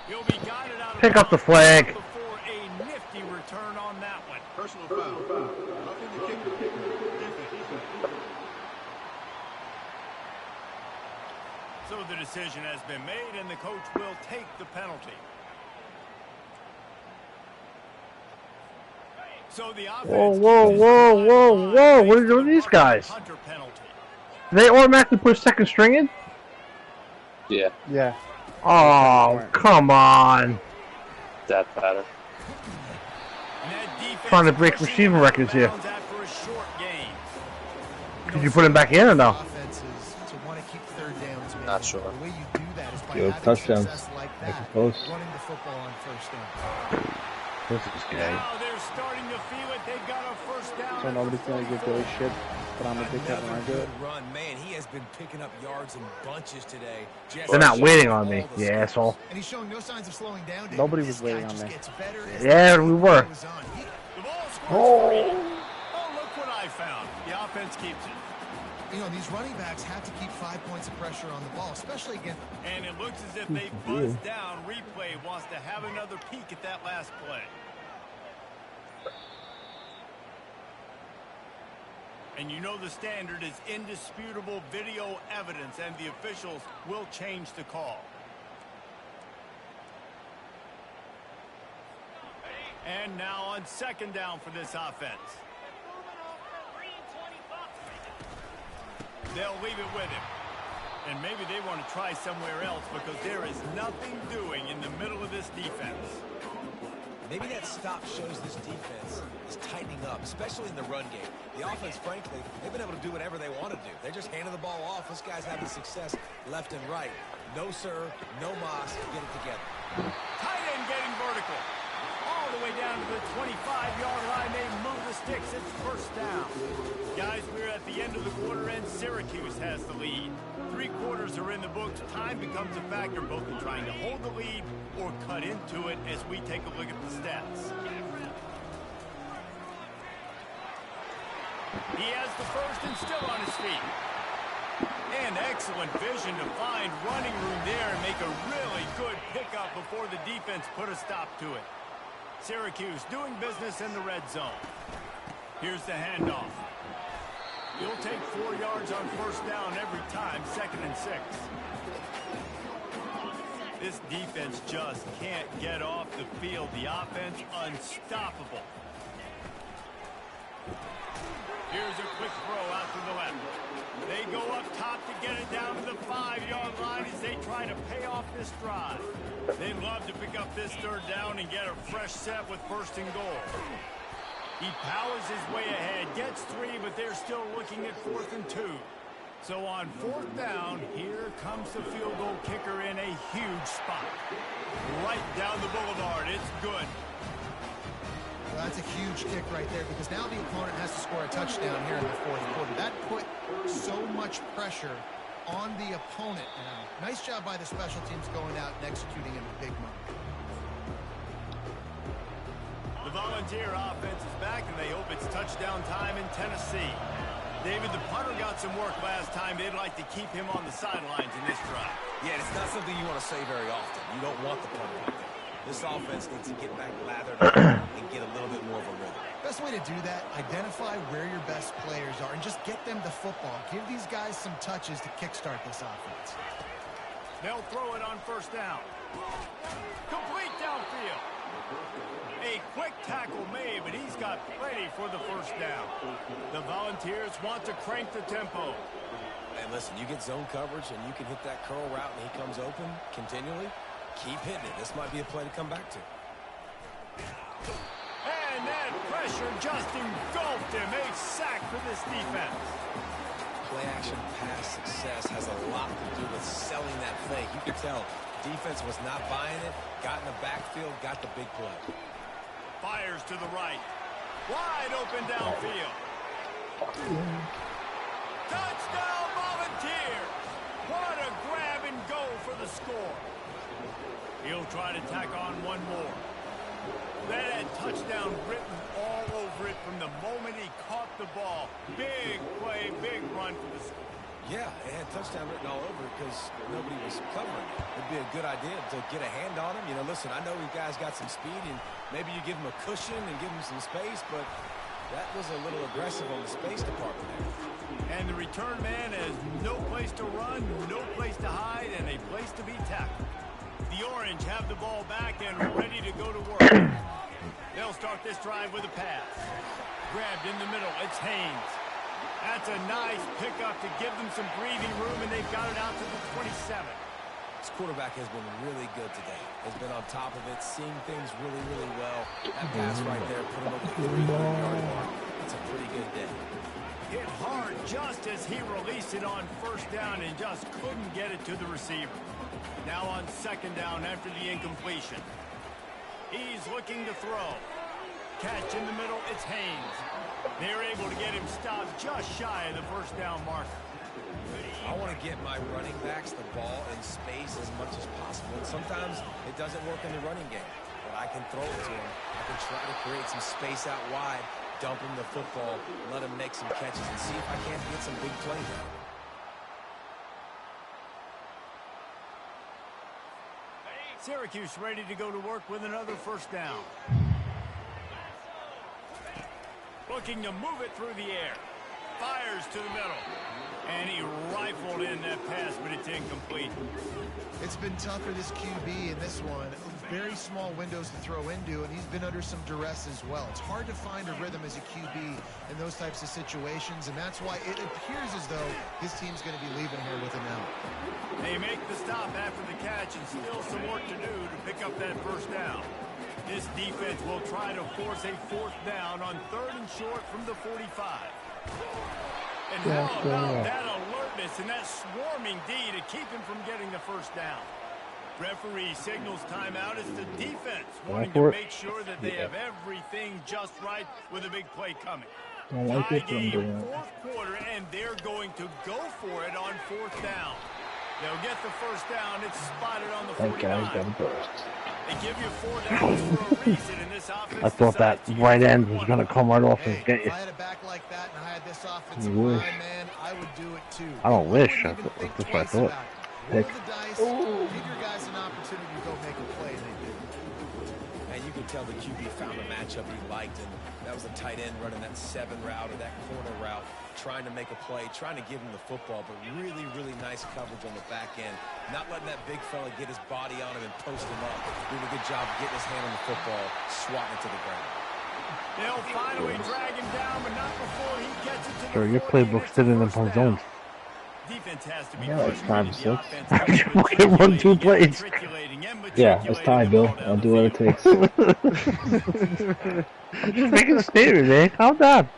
He'll be guided out of
Pick up the flag.
Before a nifty return on that one.
Personal foul. Roughing the kicker.
So the decision has been made, and the coach will take the penalty. So the offense.
Whoa! What are you doing, these guys? They automatically put 2nd string in?
Yeah.
Yeah.
Oh, come on.
That pattern.
Trying to break receiving records here. Did you put him back in or no?
Not sure.
Yo, touchdowns. Make it close.
Running the football on 1st down.
This is gay.
Now they're starting to feel it. They've got a 1st down.
So nobody's going to give Billy shit, but I'm a big fan when I do it.
Run, man, he has been picking up yards in bunches today.
They're not waiting on me, you asshole.
And he's showing no signs of slowing down.
Nobody was waiting on me.
Yeah, we were.
Oh, look what I found. The offense keeps it.
You know, these running backs have to keep 5 points of pressure on the ball, especially again.
And it looks as if they buzzed down. Replay wants to have another peek at that last play. And you know the standard is indisputable video evidence, and the officials will change the call. And now on second down for this offense. They'll leave it with him. And maybe they want to try somewhere else because there is nothing doing in the middle of this defense.
Maybe that stop shows this defense is tightening up, especially in the run game. The offense, frankly, they've been able to do whatever they want to do. They're just handing the ball off. This guy's having success left and right. No, sir, no mas, get it together.
Tight end getting vertical. All the way down to the 25-yard line. They move the sticks. It's first down. Guys, we're at the end of the quarter, and Syracuse has the lead. 3 quarters are in the books. Time becomes a factor both in trying to hold the lead or cut into it as we take a look at the stats. He has the first and still on his feet. And excellent vision to find running room there and make a really good pickup before the defense put a stop to it. Syracuse doing business in the red zone. Here's the handoff. You'll take 4 yards on first down every time, 2nd and 6. This defense just can't get off the field. The offense unstoppable. Here's a quick throw out to the left. They go up top to get it down to the 5-yard line as they try to pay off this drive. They'd love to pick up this 3rd down and get a fresh set with 1st and goal. He powers his way ahead, gets 3, but they're still looking at 4th and 2. So on 4th down, here comes the field goal kicker in a huge spot. Right down the boulevard. It's good.
Well, that's a huge kick right there because now the opponent has to score a touchdown here in the 4th quarter. That put so much pressure on the opponent. Nice job by the special teams going out and executing in a big moment.
The Volunteer offense is back, and they hope it's touchdown time in Tennessee. David, the punter got some work last time. They'd like to keep him on the sidelines in this drive.
Yeah, it's not something you want to say very often. You don't want the punter out there. This offense needs to get back lathered up and get a little bit more of a rhythm.
Best way to do that, identify where your best players are and just get them the football. Give these guys some touches to kickstart this offense.
They'll throw it on first down. Complete downfield. A quick tackle made, but he's got plenty for the first down. The Volunteers want to crank the tempo.
And listen, you get zone coverage and you can hit that curl route and he comes open continually. Keep hitting it. This might be a play to come back to.
And that pressure just engulfed him. A sack for this defense.
Play action pass success has a lot to do with selling that fake. You can tell defense was not buying it, got in the backfield, got the big play.
Fires to the right. Wide open downfield. Touchdown Volunteers. What a grab and go for the score. He'll try to tack on one more. That had touchdown written all over it from the moment he caught the ball. Big play, big run for the score.
Yeah, it had touchdown written all over it because nobody was covering it. It'd be a good idea to get a hand on him. You know, listen, I know you guys got some speed, and maybe you give him a cushion and give him some space, but that was a little aggressive on the space department there.
And the return man has no place to run, no place to hide, and a place to be tackled. The Orange have the ball back and ready to go to work. They'll start this drive with a pass. Grabbed in the middle, it's Haynes. That's a nice pickup to give them some breathing room, and they've got it out to the 27.
This quarterback has been really good today. Has been on top of it, seeing things really, really well. That pass right there put him over the 3-yard mark. It's a pretty good day.
Hit hard just as he released it on first down and just couldn't get it to the receiver. Now on second down after the incompletion. He's looking to throw. Catch in the middle, it's Haynes. They're able to get him stopped just shy of the first down marker.
I want to get my running backs the ball in space as much as possible. And sometimes it doesn't work in the running game, but I can throw it to him. I can try to create some space out wide, dump him the football, let him make some catches, and see if I can't get some big plays out of him.
Syracuse ready to go to work with another first down. Looking to move it through the air. fires to the middle. And he rifled in that pass, but it's incomplete.
It's been tough for this QB in this one. Very small windows to throw into, and he's been under some duress as well. It's hard to find a rhythm as a QB in those types of situations, and that's why it appears as though his team's going to be leaving here with him now.
They make the stop after the catch and still some work to do to pick up that first down. This defense will try to force a fourth down on 3rd and short from the 45. And how about that alertness and that swarming D to keep him from getting the first down? Referee signals timeout as the defense wanting to make sure that they have everything just right with a big play coming. Tie game, 4th quarter, and they're going to go for it on 4th down. They'll get the first down. It's spotted on the 49. They give you 4 downs for a reason in this offense.
I thought that right end was going to come right off and get you.
If I had a back like that and I had this offensive line, man, I would do it too.
I don't wish. That's what I thought.
Roll the dice, give your guys an opportunity to go make a play, and they did.
And you can tell the QB found a matchup he liked, and that was a tight end running that 7 route or that corner route, trying to make a play, trying to give him the football, but really, really nice coverage on the back end. Not letting that big fella get his body on him and post him up. Doing a good job getting his hand on the football, swatting it to the ground.
They'll finally drag him down, but not before he gets it to the
Sure, your playbook's sitting in some zones.
Defense has to be
it's time to 6.
Fucking run 2 plays.
Yeah, it's time, Bill. I'll do what it takes.
I'm just making a statement, man. Calm down.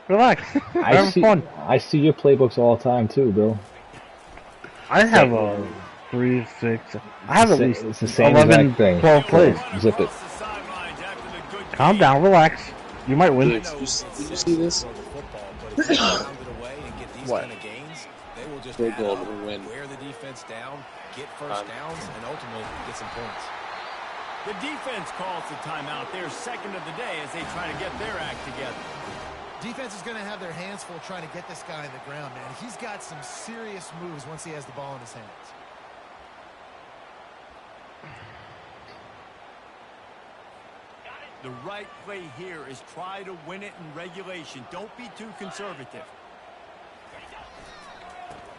Relax.
I see your playbooks all the time too, Bill.
I have a 3, 6. I have at least
it's the same
11,
thing.
12 plays.
Zip it.
Calm down, relax. You might win.
Did you see this?
What?
Field goal to win.
Wear the defense down, get first downs, and ultimately get some points.
The defense calls the timeout. Their second of the day as they try to get their act together.
Defense is going to have their hands full trying to get this guy in the ground, man. He's got some serious moves once he has the ball in his hands.
The right play here is try to win it in regulation. Don't be too conservative.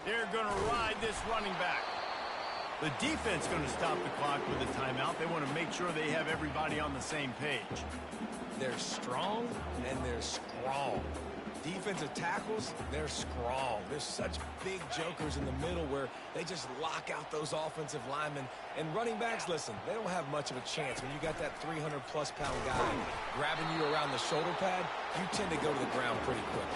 They're going to ride this running back. The defense going to stop the clock with a timeout. They want to make sure they have everybody on the same page.
They're strong and they're strong. Defensive tackles, they're strong. There's such big jokers in the middle where they just lock out those offensive linemen. And running backs, listen, they don't have much of a chance. When you got that 300-plus pound guy grabbing you around the shoulder pad, you tend to go to the ground pretty quick.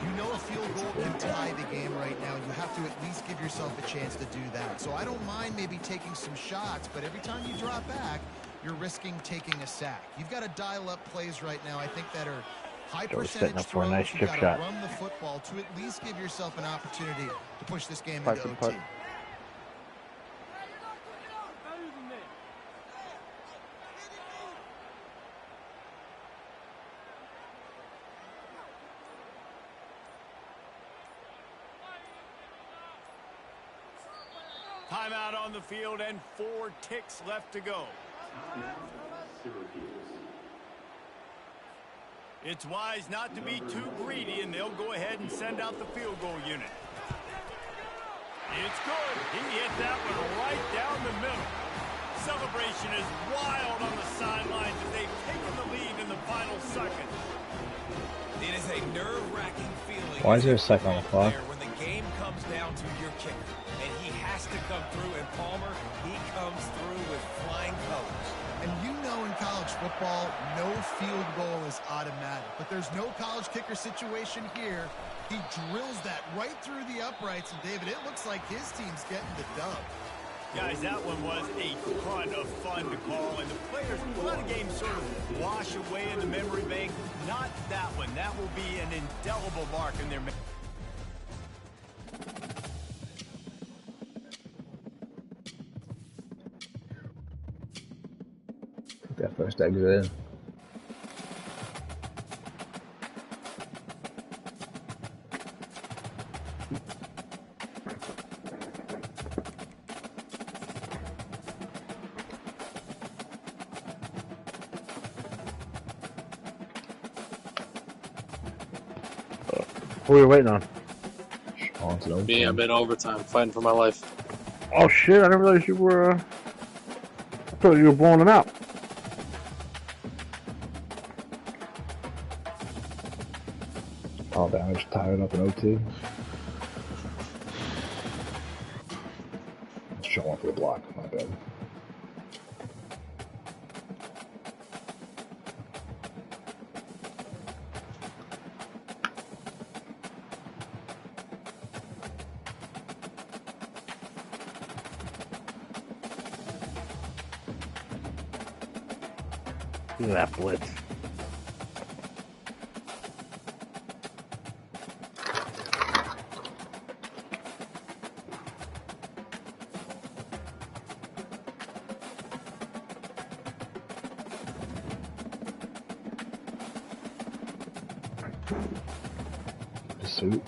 You know a field goal can tie the game right now. You have to at least give yourself a chance to do that. So I don't mind maybe taking some shots, but every time you drop back, you're risking taking a sack. You've got to dial up plays right now, I think, that are high percentage throws. You've got to run the football to at least give yourself an opportunity to push this game into OT.
Timeout on the field and 4 ticks left to go. It's wise not to be too greedy, and they'll go ahead and send out the field goal unit. It's good. He hit that one right down the middle. Celebration is wild on the sidelines as they've taken the lead in the final second.
It is a nerve-wracking feeling.
Why is there a second on the clock?
When the game comes down to your kicker, and he has to come through, and Palmer, he comes through with flying colors.
And you know in college football, no field goal is automatic. But there's no college kicker situation here. He drills that right through the uprights. And, David, it looks like his team's getting the dub.
Guys, that one was a ton of fun to call. And the players let a game sort of wash away in the memory bank. Not that one. That will be an indelible mark in their memory.
That first exit.
Who are you waiting on?
Me, I'm in overtime, fighting for my life.
Oh shit, I didn't realize you were, I thought you were blowing them out.
All damage, tired up in OT. Shot one for the block, my bad.
Look at that blitz.
Pursuit.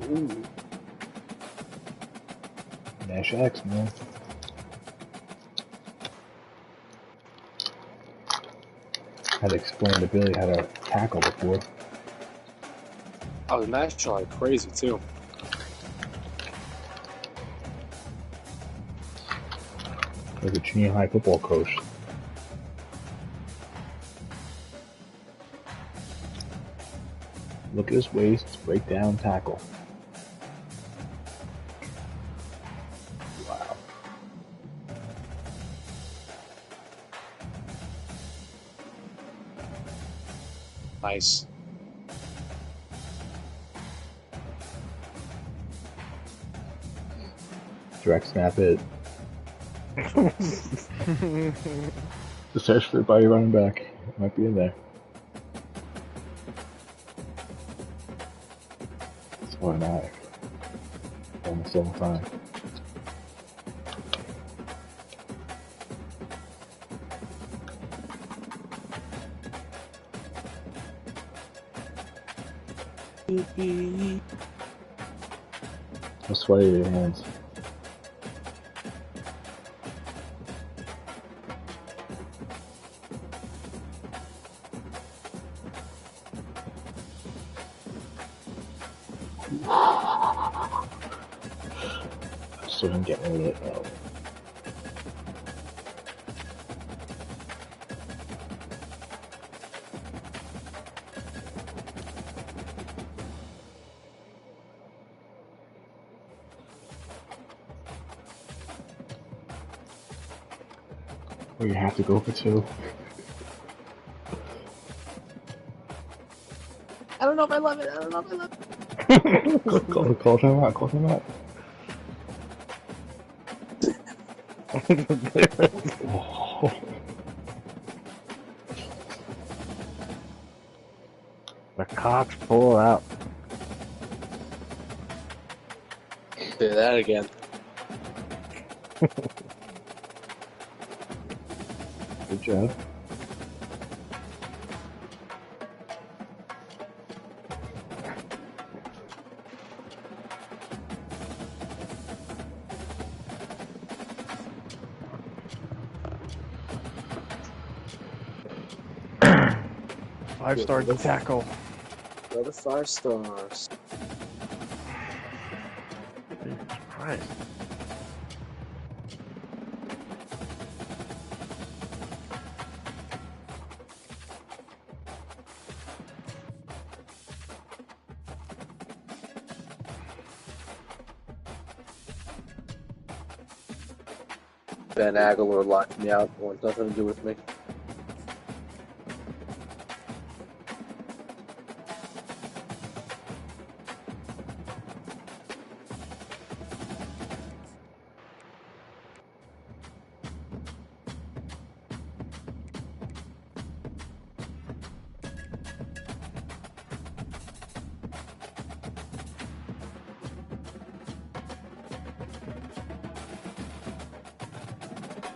Ooh. Nash X, man. Had to explain to Billy how to tackle before.
I was matching like crazy too.
Like a junior high football coach. Look at his waist, break down, tackle. Wow.
Nice.
Direct snap it. Just search for it by your running back. It might be in there. It's automatic. Almost all the time. How sweaty are your hands? So I'm getting rid of it now. Or you have to go for two.
I don't know if I love it. I don't know if I love it.
Call time out. Call time out. Oh.
The Cox pull out.
Say that again.
Good job.
Five-star tackle.
Another 5 stars.
Jesus Christ.
Ben Aguilar locked me out. It wants nothing to do with me.